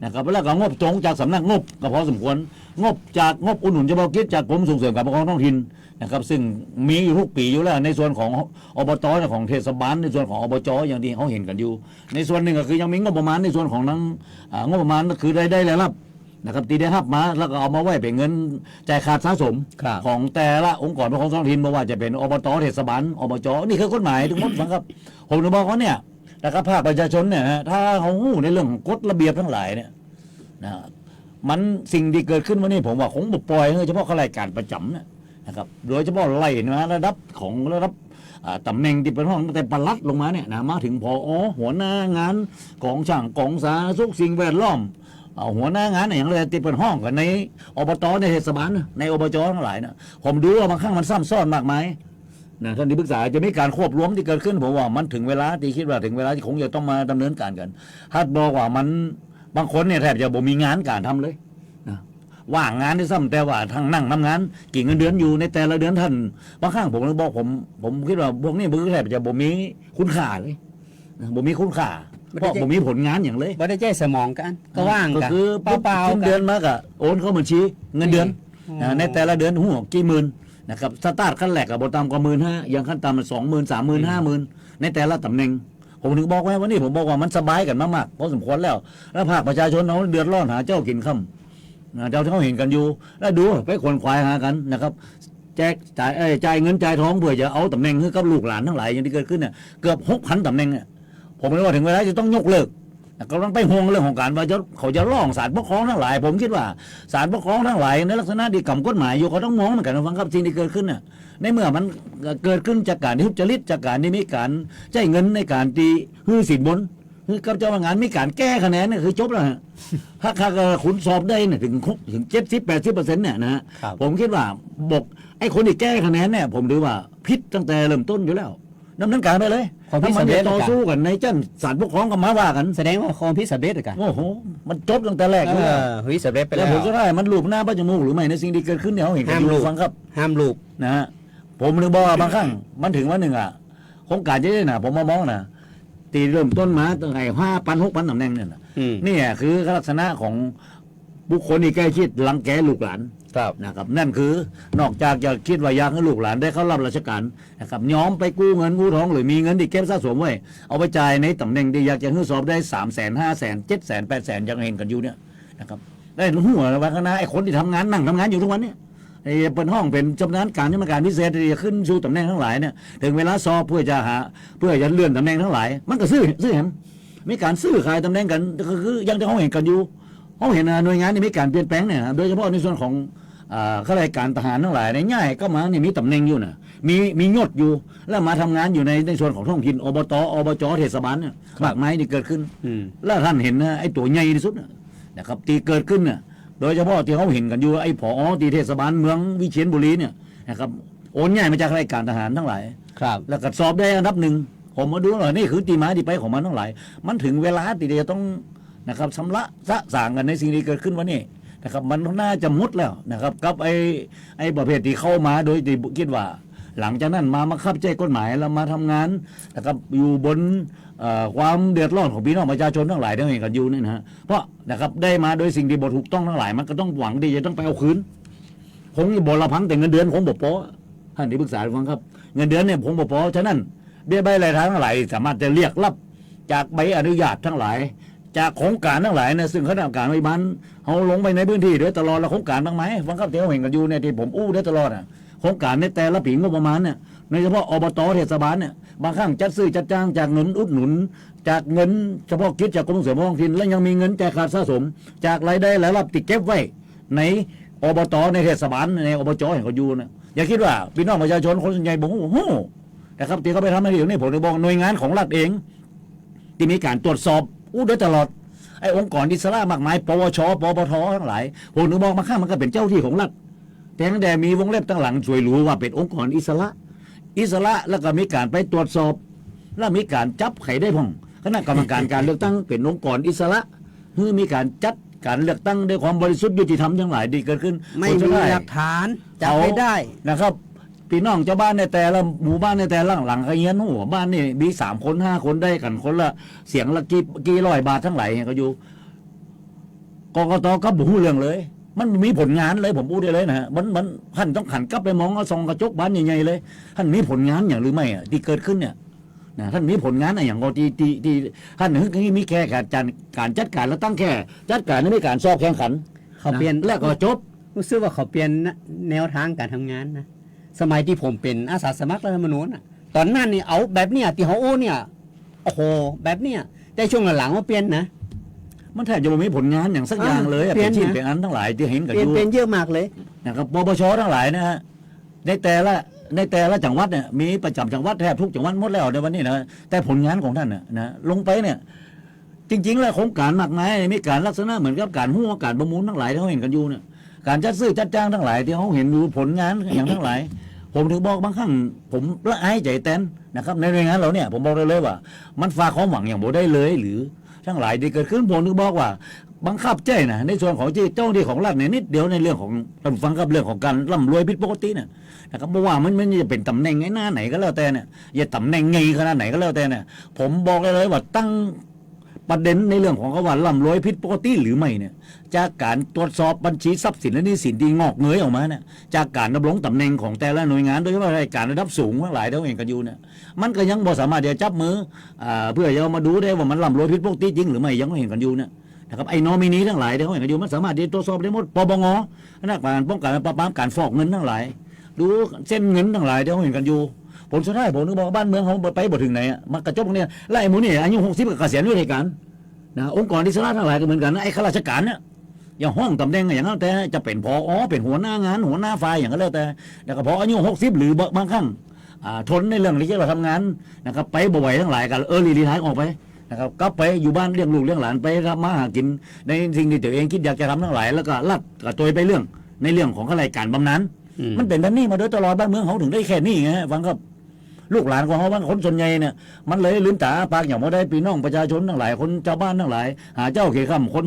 นะครับแล้วก็งบตรงจากสำนักงบก็พอสมควรงบจากงบอุดหนุนเฉพาะกิจจากกรมส่งเสริมการปกครองท้องถิ่นนะครับซึ่งมีอยู่ทุกปีอยู่แล้วในส่วนของอบตของเทศบาลในส่วนของอบจอย่างที่เขาเห็นกันอยู่ในส่วนหนึ่งก็คือยังมีงบประมาณในส่วนของทั้งงบประมาณก็คือได้รับนะครับตีได้รับมาแล้วก็เอามาไว้เป็นเงินจ่ายขาดสะสมของแต่ละองค์กรปกครองท้องถิ่นไม่ว่าจะเป็นอบตเทศบาลอบจนี่คือกฎหมายทุกหมดนะครับผมจะบอกว่าเนี่ยนะครับภาคประชาชนเนี่ยถ้าเขาหู้ในเรื่องของกฎระเบียบทั้งหลายเนี่ยนะมันสิ่งที่เกิดขึ้นวันนี้ผมว่าคงบ่ปล่อยเฉพาะข้าราชการประจำนะครับโดยเฉพาะไล่นะระดับตำแหน่งที่เป็นห้องตั้งแต่ปลัดลงมาเนี่ยนะมาถึงผอหัวหน้างานกองช่างกองสาธารณสุขสิ่งแวดล้อมหัวหน้างานอย่างไรที่เป็นห้องกันในอบตในเทศบาลในอบจทั้งหลายนะผมดูว่าบางครั้งมันซ้ำซ้อนมากมายนะท่านที่ปรึกษาจะมีการควบรวมที่เกิดขึ้นผมว่ามันถึงเวลาที่คิดว่าถึงเวลาที่คงจะต้องมาดำเนินการกันถ้าบอกว่ามันบางคนเนี่ยแทบจะบ่มีงานการทำเลยนะว่างงานที่ซ้ำแต่ว่าทางนั่งทำงานกี่เงินเดือนอยู่ในแต่ละเดือนท่านบางครั้งผมเลยบอกผมคิดว่าพวกนี้แทบจะบ่มีคุณค่าเลยบ่มีคุณค่าเพราะผมมีผลงานอย่างเลยไม่ได้ใจสมองกันก็ว่าง ก็ กัน คือ เปล่า สิ้น ๆ เดือนมากอะโอนเข้าบัญชีเงินเดือนในแต่ละเดือนหัวกี่หมื่นนะครับสตาร์ทขั้นแรกกับบต่ำกว่า15,000อย่างขั้นต่ำ20,000 30,000 50,000ในแต่ละตำแหน่งผมถึงบอกไว้วันนี้ผมบอกว่ามันสบายกันมากๆพอสมควรแล้วภาคประชาชนเขาเดือดร้อนหาเจ้ากินค่ำเจ้าที่เขาเห็นกันอยู่แล้วดูไปขวนขวายหากันนะครับแจกจ่ายเงินจ่ายทองเพื่อจะเอาตำแหน่งให้กับลูกหลานทั้งหลายอย่างที่เกิดขึ้นเนี่ยเกือบ 6,000 ตำแหน่งเนี่ยผมเลยว่าถึงเวลาจะต้องยกเลิกกำลังไปห่วงเรื่องของการว่าเขาจะร้องศาลปกครองทั้งหลายผมคิดว่าศาลปกครองทั้งหลายในลักษณะที่กำกฎหมายอยู่เขาต้องมองเหมือนกันฟังครับสิ่งที่เกิดขึ้นเนี่ยในเมื่อมันเกิดขึ้นจากการทุจริตจากการที่มีการใช้เงินในการตีฮือสินบนคือกับเจ้าพนักงานมีการแก้คะแนนเนี่ยคือจบแล้วฮะถ้าขุนสอบได้เนี่ยถึง 70-80% เนี่ยนะฮะผมคิดว่าบอกไอ้คนที่แก้คะแนนเนี่ยผมถือว่าผิดตั้งแต่เริ่มต้นอยู่แล้วดำเนินการไปเลยถ้ามันจะต่อสู้กันในชั้นศาลปกครองก็มาว่ากันแสดงว่าความพิสำเร็จกันโอ้โหมันจบตั้งแต่แรกเลยพิสำเร็จไปแล้วผมจะได้มันลูบหน้าป้าจมูกหรือไม่ในสิ่งที่เกิดขึ้นเนี่ยเขาเห็นกันอยู่ฟังครับห้ามลูบนะฮะผมนึกบอกว่าบางครั้งมันถึงวันหนึ่งอ่ะโครงการจะได้น่ะผมมองนะตีเริ่มต้นมาตั้งแต่5,000-6,000 ตำแหน่งเนี่ยนี่คือลักษณะของบุคคลที่ใกล้ชิดรังแกลูกหลานนะครับนั่นคือนอกจากจะคิดว่าอยากให้ลูกหลานได้เข้ารับราชการนะครับย้อมไปกู้เงินกู้ทองหรือมีเงินที่เก็บสะสมไว้เอาไปจ่ายในตำแหน่งที่อยากจะให้สอบได้300,000 500,000 700,000 800,000ยังเห็นกันอยู่เนี่ยนะครับได้หัวว่าคณะไอ้คนที่ทำงานนั่งทำงานอยู่ทุกวันเนี่ย เป็นห้องเป็นชำนาญการชำนาญการพิเศษที่จะขึ้นสู่ตำแหน่งทั้งหลายเนี่ยถึงเวลาสอบเพื่อจะเลื่อนตำแหน่งทั้งหลายมันก็ซื้อแหมมีการซื้อขายตำแหน่งกันก็คือยังที่เขาเห็นกันอยู่เขาเห็นหน่วยงานนี่มีการเปลี่ยนแปลงเนี่ยโดยเฉพาะในส่วนของข้าราชการทหารทั้งหลายในง่ายก็มาเนี่ยมีตำแหน่งอยู่นะมียศอยู่แล้วมาทำงานอยู่ในส่วนของท้องถิ่นอบตอบจเทศบาลเนี่ยมากมายที่เกิดขึ้นแล้วท่านเห็นนะไอ้ตัวใหญ่ที่สุดนะครับที่เกิดขึ้นเนี่ยโดยเฉพาะที่เขาเห็นกันอยู่ไอ้ผอที่เทศบาลเมืองวิเชียรบุรีเนี่ยนะครับโอนง่ายมาจากข้าราชการทหารทั้งหลาย ครับ แล้วก็สอบได้อันดับหนึ่งผมมาดูหน่อยนี่คือตีมาที่ไปของมันทั้งหลายมันถึงเวลาที่จะต้องนะครับชำระสะสางกันในสิ่งที่เกิดขึ้นวันนี้นะครับมันน่าจะมุดแล้วนะครับกับไอ้ประเภทที่เข้ามาโดยที่คิดว่าหลังจากนั้นมาคับใจกฎหมายแล้วมาทำงานนะครับอยู่บนความเดือดร้อนของพี่น้องประชาชนทั้งหลายที่เห็นกันอยู่นี่นะฮะเพราะนะครับได้มาโดยสิ่งที่บ่ถูกต้องทั้งหลายมันก็ต้องหวังที่จะต้องไปเอาคืนผมบ่ละพังแต่เงินเดือนผมบ่พอท่านที่ปรึกษาฟังครับเงินเดือนเนี่ยผมบ่พอฉะนั้นเบี้ยใบรายทางทั้งหลายสามารถจะเรียกรับจากใบอนุญาตทั้งหลายจากโครงการทั้งหลายนะซึ่งคณะกรรมการไว้บ้านเขาลงไปในพื้นที่โดยตลอดแล้วโครงการบ้างไหมฟังครับที่เขาเห็นกันอยู่เนี่ยที่ผมอู้ได้ตลอดอ่ะโครงการในแต่ละปีงบประมาณเนี่ยโดยเฉพาะอบตเทศบาลเนี่ยบางครั้งจัดซื้อจัดจ้างจากเงินอุดหนุนจากเงินเฉพาะกิจจากกรมส่งเสริมท้องถิ่นและยังมีเงินแจกขาดสะสมจากรายได้และรับติดเก็บไว้ในอบตในเทศบาลในอบจเห็นเขาอยู่นะอย่าคิดว่าพี่น้องประชาชนคนส่วนใหญ่บอกโอ้โหนะครับที่เขาไปทำอะไรอยู่นี่ผมจะบอกหน่วยงานของรัฐเองที่มีการตรวจสอบอู้โดยตลอดไอ้องค์กรอิสระมากมายปวชปปททั้งหลายผมนึกบอกมาข้างมันก็เป็นเจ้าที่ของรัฐแต่ตั้งแต่มีวงเล็บตั้งหลังช่วยรู้ว่าเป็นองค์กรอิสระแล้วก็มีการไปตรวจสอบแล้วมีการจับไขได้พ่องคณะกรรมการการเลือกตั้งเป็นองค์กรอิสระคือมีการจัดการเลือกตั้งด้วยความบริสุทธิ์ยุติธรรมทั้งหลายที่เกิดขึ้น ไม่มีหลักฐานจับไม่ได้ นะครับพี่น้องเจ้าบ้านในแต่ละหมู่บ้านในแต่ละหลังก็เงี้ยหัวบ้านนี่มี3 คน5 คนได้กันคนละเสียงละกี่ร้อยบาททั้งหลายก็อยู่กกตก็บุเรื่องเลย มันมีผลงานเลยผมพูดได้เลยนะฮะมันท่านต้องขันกลับไปมองเอาซองกระจกบ้านใหญ่ๆเลยท่านมีผลงานอย่างหรือไม่อ่ะที่เกิดขึ้นเนี่ยนะท่านมีผลงานอะไรอย่างก็ที่ท่านมีแค่การจัดการแล้วตั้งแค่จัดการไม่การสอบแข่งขัน เขาเปลี่ยน แล้วก็จบ รู้สึกว่าเขาเปลี่ยนแนวทางการทำงานนะสมัยที่ผมเป็นอาสาสมัครรัฐธรรมนูญน่ะตอนนั้นนี่เอาแบบเนี้ยที่เขาโอ้เนี่ยโอ้โหแบบเนี้ยแต่ช่วงหลังๆมาเปลี่ยนนะ มันแทบจะไม่มีผลงานอย่างสักอย่างเลยอะ เปลี่ เป็ ยน นชิ้น นะ เป็นอันทั้งหลายที่เห็นกัน เปลี่ อย น ยู่ เป็นเยอะมากเลย นะครับปปชทั้งหลายนะฮะในแต่ละจังหวัดเนี่ยมีประจำจังหวัดแทบทุกจังหวัดหมดแล้วในวันนี้นะแต่ผลงานของท่านนะลงไปเนี่ยจริงๆแล้วโครงการมากมายมีการลักษณะเหมือนกับการหัวการประมูลทั้งหลายที่เขาเห็นกันอยู่เนี่ยการจัดซื้อจัดจ้างทั้งหลายที่เขาเห็นอยู่ผลงานอย่างทั้งหลายผมถึงบอกบางครั้งผมละอายใจแตนนะครับในหน่วยงานเราเนี่ยผมบอกเลยว่ามันฝากความหวังอย่างบ่ได้เลยหรือทั้งหลายที่เกิดขึ้นผมถึงบอกว่าบังคับใจนะในส่วนของเจ้าหน้าที่ของรัฐเนี่ยนิดเดียวในเรื่องของท่านฟังกับเรื่องของการร่ำรวยผิดปกติเนี่ยนะครับบอกว่ามันจะเป็นตำแหน่งไงหน้าไหนก็แล้วแต่เนี่ยอย่าตำแหน่งไงขนาดไหนก็แล้วแต่เนี่ยผมบอกเลยว่าตั้งประเด็นในเรื่องของเขาว่าร่ำรวยผิดปกติหรือไม่เนี่ยจากการตรวจสอบบัญชีทรัพย์สินและหนี้สินที่งอกเงยออกมาเนี่ยจากการดำรงตำแหน่งของแต่ละหน่วยงานโดยเฉพาะราชการระดับสูงทั้งหลายที่เราเห็นกันอยู่เนี่ยมันก็ยังบ่สามารถจะจับมือเพื่อจะมาดูได้ว่ามันร่ำรวยผิดปกติจริงหรือไม่ยังเห็นกันอยู่เนี่ยนะครับไอ้นอมินีทั้งหลายที่เขาเห็นกันอยู่มันสามารถที่ตรวจสอบได้หมดปปงคณะกรรมการป้องกันและปราบปรามการฟอกเงินทั้งหลายดูเส้นเงินทั้งหลายที่เขาเห็นกันอยู่ผลสุดท้ายผมนึกบอกบ้านเมืองเขาไปบ่ถึงไหนมันกระจบตรงนี้ไล่หมูนี่อายุ60ก็เกษียณราชการนะองค์กรอิสระทั้งหลายก็เหมือนกันนะไอ้ข้าราชการเนี่ยอย่างห้องตำแหน่งอย่างนั้นแต่จะเป็นผอเป็นหัวหน้างานหัวหน้าฝ่ายอย่างนั้นแล้วแต่ก็พออายุ60หรือบางครั้งทนในเรื่องที่เราทำงานนะครับไปบ่อยทั้งหลายกันรีไทร์ออกไปนะครับก็ไปอยู่บ้านเลี้ยงลูกเลี้ยงหลานไปทำมาหากินในสิ่งที่ตัวเองคิดอยากจะทำทั้งหลายแล้วก็ลัดกับตัวไปเรื่องในเรื่องของข้าราชการบำนาญมันเป็นแบบนี้มาโดยตลอดบ้านเมืองเขาถึงได้แค่นี้ไงฟังครับลูกหลานของเขาบางคนส่วนใหญ่เนี่ยมันเลยลืมตาปากอย่างว่าได้พี่น้องประชาชนทั้งหลายคนชาวบ้านทั้งหลายหาเจ้าเขคำคน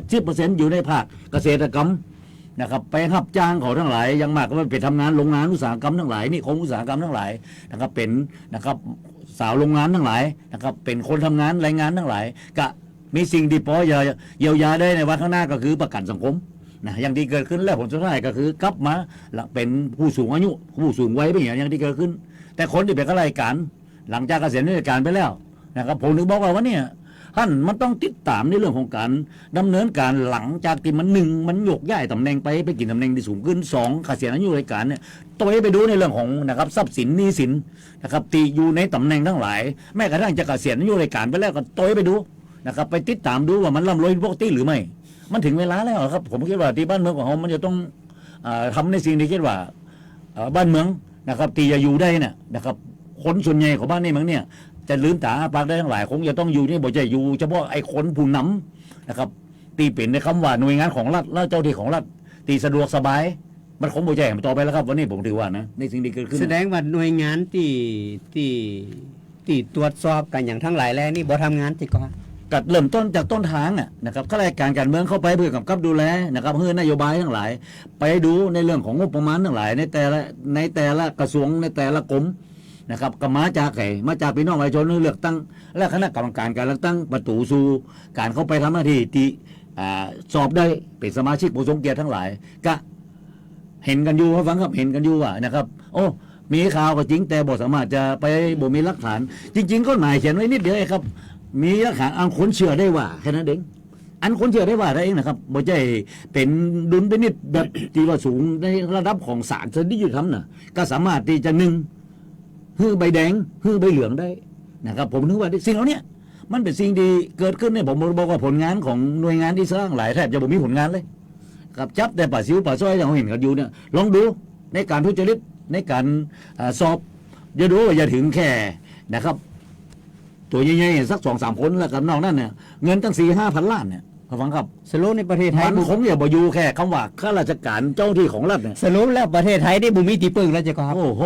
60-70%อยู่ในภาคเกษตรกรรมนะครับไปรับจ้างเขาทั้งหลายยังมากก็ไปทำงานโรงงานอุตสาหกรรมทั้งหลายนี่ของอุตสาหกรรมทั้งหลายนะครับเป็นนะครับสาวโรงงานทั้งหลายนะครับเป็นคนทำงานแรงงานทั้งหลายก็มีสิ่งที่พอเยียวยาได้ในวันข้างหน้าก็คือประกันสังคมนะอย่างที่เกิดขึ้นแล้วผลสุดท้ายก็คือกลับมาเป็นผู้สูงอายุผู้สูงวัยเป็นอย่างที่เกิดขึ้นแต่คนที่เป็นข้าราชการหลังจากเกษียณราชการไปแล้วนะครับผมถึงบอกว่าวันนี้ ท่านมันต้องติดตามในเรื่องของการดำเนินการหลังจากที่มันหนึ่งมันโยกย้ายตำแหน่งไปกินตำแหน่งที่สูงขึ้นสองเกษียณอายุราชการเนี่ยตัวไปดูในเรื่องของนะครับทรัพย์สินหนี้สินนะครับตีอยู่ในตำแหน่งทั้งหลายแม้กระทั่งจะเกษียณอายุราชการไปแล้วก็ตัวไปดูนะครับไปติดตามดูว่ามันร่ำรวยปกติหรือไม่มันถึงเวลาแล้วครับผมคิดว่าที่บ้านเมืองของเรามันจะต้องทำในสิ่งที่คิดว่าบ้านเมืองนะครับตีจะอยู่ได้เนี่ยนะครับคนส่วนใหญ่ของบ้านนี้เมืองเนี่ยจะลืมตาอ้าปากได้ทั้งหลายคงจะต้องอยู่นี่บ่ใช่อยู่เฉพาะไอ้คนผู้นำนะครับตีเป็นในคำว่าหน่วยงานของรัฐและเจ้าที่ของรัฐตีสะดวกสบายมันคงบ่ใช่ต่อไปแล้วครับวันนี้ผมถือว่านะในสิ่งที่เกิดขึ้น แสดงว่าหน่วยงานที่ตรวจสอบกันอย่างทั้งหลายแล้วนี่บ่ทำงานติก่อน กัดเริ่มต้นจากต้นทางนะครับข้าราชการเมืองเข้าไปเพื่อกำกับดูแลนะครับเพื่อนโยบายทั้งหลายไปดูในเรื่องของงบประมาณทั้งหลายในแต่ละกระทรวงในแต่ละกรมนะครับก็มาจากใครมาจากพี่น้องประชาชนเลือกตั้งและคณะกรรมการการเลือกตั้งประตูสู่การเข้าไปทำหน้าที่ที่สอบได้เป็นสมาชิกผู้ทรงเกียรติทั้งหลายก็เห็นกันอยู่ครับฟังครับเห็นกันอยู่ว่านะครับโอ้มีข่าวก็จริงแต่บ่สามารถจะไปบ่มีหลักฐานจริงๆก็หมายเขียนไว้นิดเดียวเองครับมีหลักฐานอันคนเชื่อได้ว่าแค่นั้นเองอันคนเชื่อได้ว่าได้เองนะครับบ่ใช่เป็นดุลพินิจแบบที่ว่าสูงในระดับของศาลที่ยุติธรรมน่ะก็สามารถที่จะฮื้อใบแดงฮื้อใบเหลืองได้นะครับผมนึกว่าสิ่งเหล่านี้มันเป็นสิ่งที่เกิดขึ้นเนี่ยผมบอกว่าผลงานของหน่วยงานที่สร้างหลายแทบจะบ่มีผลงานเลยครับจับแต่ป่าซิวป่าซ้อยอย่างเราเห็นกันอยู่เนี่ยลองดูในการทุจริตในการสอบอย่าดูอย่าถึงแค่นะครับตัวใหญ่ๆสัก 2-3 คนแล้วกันนอกนั้นเนี่ยเงินตั้ง 4-5 พันล้านเนี่ยฟังครับ สรุปในประเทศไทย มันคงอย่าบ่อยู่แค่คำว่าข้าราชการเจ้าที่ของรัฐเนี่ย สรุปแล้วประเทศไทยได้บ่มีที่พึ่งแล้วจ้ะครับ โอ้โห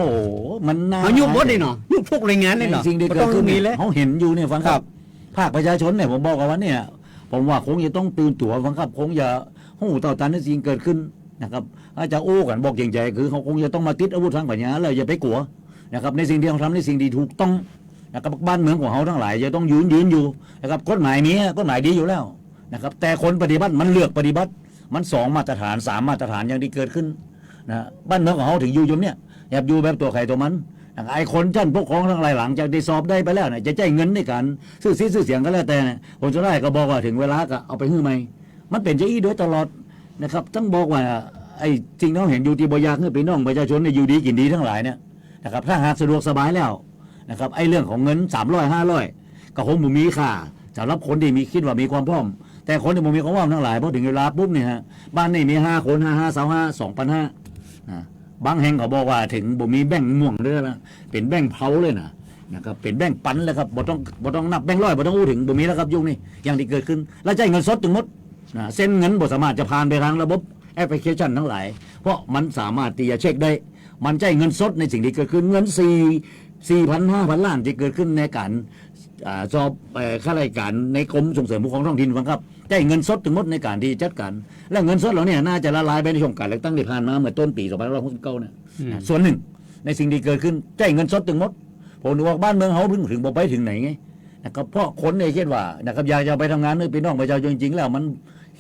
มันน่า เอายุบหมดเลยเนาะยุบทุกหน่วยงานเลยเนาะ สิ่งที่เกิดขึ้น มีเลย เขาเห็นอยู่เนี่ยฟังครับภาคประชาชนเนี่ยผมบอกกันว่าเนี่ยผมว่าคงจะต้องตื่นตัวฟังครับคงจะหูต่อต้านในสิ่งเกิดขึ้นนะครับอาจจะโอ้กันบอกใหญ่ๆคือเขาคงจะต้องมาติดอาวุธทางปัญญาแล้วอย่าไปกลัวนะครับในสิ่งที่เขาทำในสิ่งที่ถูกต้องนะครับบ้านเมืองของเขาทั้งหลายจะต้องยืนอยู่นะครับกฎหมายนี้กฎหมายดีอยู่แล้วนะครับแต่คนปฏิบัติมันเลือกปฏิบัติมัน2 มาตรฐาน 3 มาตรฐานอย่างที่เกิดขึ้นนะบ้านเมืองของเขาถึงอยู่จนเนี่ยอย่าอยู่แบบตัวใครตัวมันไอ้คนชั้นปกครองทั้งหลายหลังจากได้สอบได้ไปแล้วเนี่ยจะจ่ายเงินในการซื้อเสียงก็แล้วแต่คนจะได้ก็บอกว่าถึงเวลาก็เอาไปฮื้อใหม่มันเป็นอย่างนี้โดยตลอดนะครับต้องบอกว่าไอ้จริงเราเห็นอยู่ที่บ่อยากให้พี่น้องประชาชนอยู่ดีกินดีทั้งหลายเนี่ยนะครับถ้าหากสะดวกสบายแล้วนะครับไอ้เรื่องของเงิน300-500ก็คงบ่มีค่าสำหรับคนที่มีคิดว่ามีความพร้อมแต่คนที่บ่มีความพร้อมทั้งหลายพอถึงเวลาปุ๊บเนี่ยฮะบ้านนี่มี5 คน2,500 บางแห่งเขาบอกว่าถึงบ่มีแบ่งค์ม่วงด้วยนะเป็นแบ่งค์เผาเลยนะครับเป็นแบ่งค์ปันเลยครับบ่ต้องนับแบ่งค์ร้อยบ่ต้องอู้ถึงบ่มีแล้วครับยุคนี้อย่างที่เกิดขึ้นแล้วจ่ายเงินสดถึงหมดเส้นเงินบ่สามารถจะผ่านไปทางระบบแอปพลิเคชันทั้งหลายเพราะมันสามารถที่จะเช็คได้มันจ่ายเงินสดในสิ่งที่เกิดขึ้นเงิน4,000-5,000 ล้านที่เกิดขึ้นในการสอบข้าราชการในกรมส่งเสริมปกครองท้องถิ่นฟังครับได้เงินสดถึงหมดในการที่จัดการและเงินสดเหล่านี้น่าจะละลายไปในช่วงการเลือกตั้งที่ผ่านมาเมื่อต้นปี2569เนี่ยส่วนหนึ่งในสิ่งที่เกิดขึ้นได้เงินสดถึงหมดผมดูว่าบ้านเมืองเขาถึงบอกไปถึงไหนไงนะครับเพราะคนเนี่ยคิดว่านะครับอยากจะไปทำงานด้วยพี่น้องประชาชนจริงแล้วมัน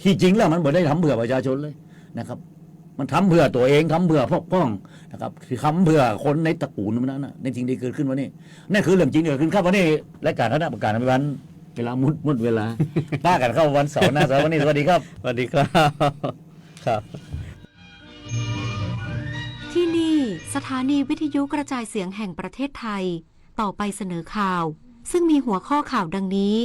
ที่จริงแล้วมันไม่ได้ทำเพื่อประชาชนเลยนะครับมันทำเพื่อตัวเองทำเพื่อพวกพ้องนะครับคือทำเพื่อคนในตระกูลนั้นนะในสิ่งที่เกิดขึ้นวันนี้นั่นคือเรื่องจริงที่เกิดขึ้นครับวันนี้รายการคณะประกาศในวันเวลามุดเวลาป้ากันเข้าวันเสาร์หน้าเสาร์วันนี้สวัสดีครับ สวัสดีครับครับ ที่นี่สถานีวิทยุกระจายเสียงแห่งประเทศไทยต่อไปเสนอข่าวซึ่งมีหัวข้อข่าวดังนี้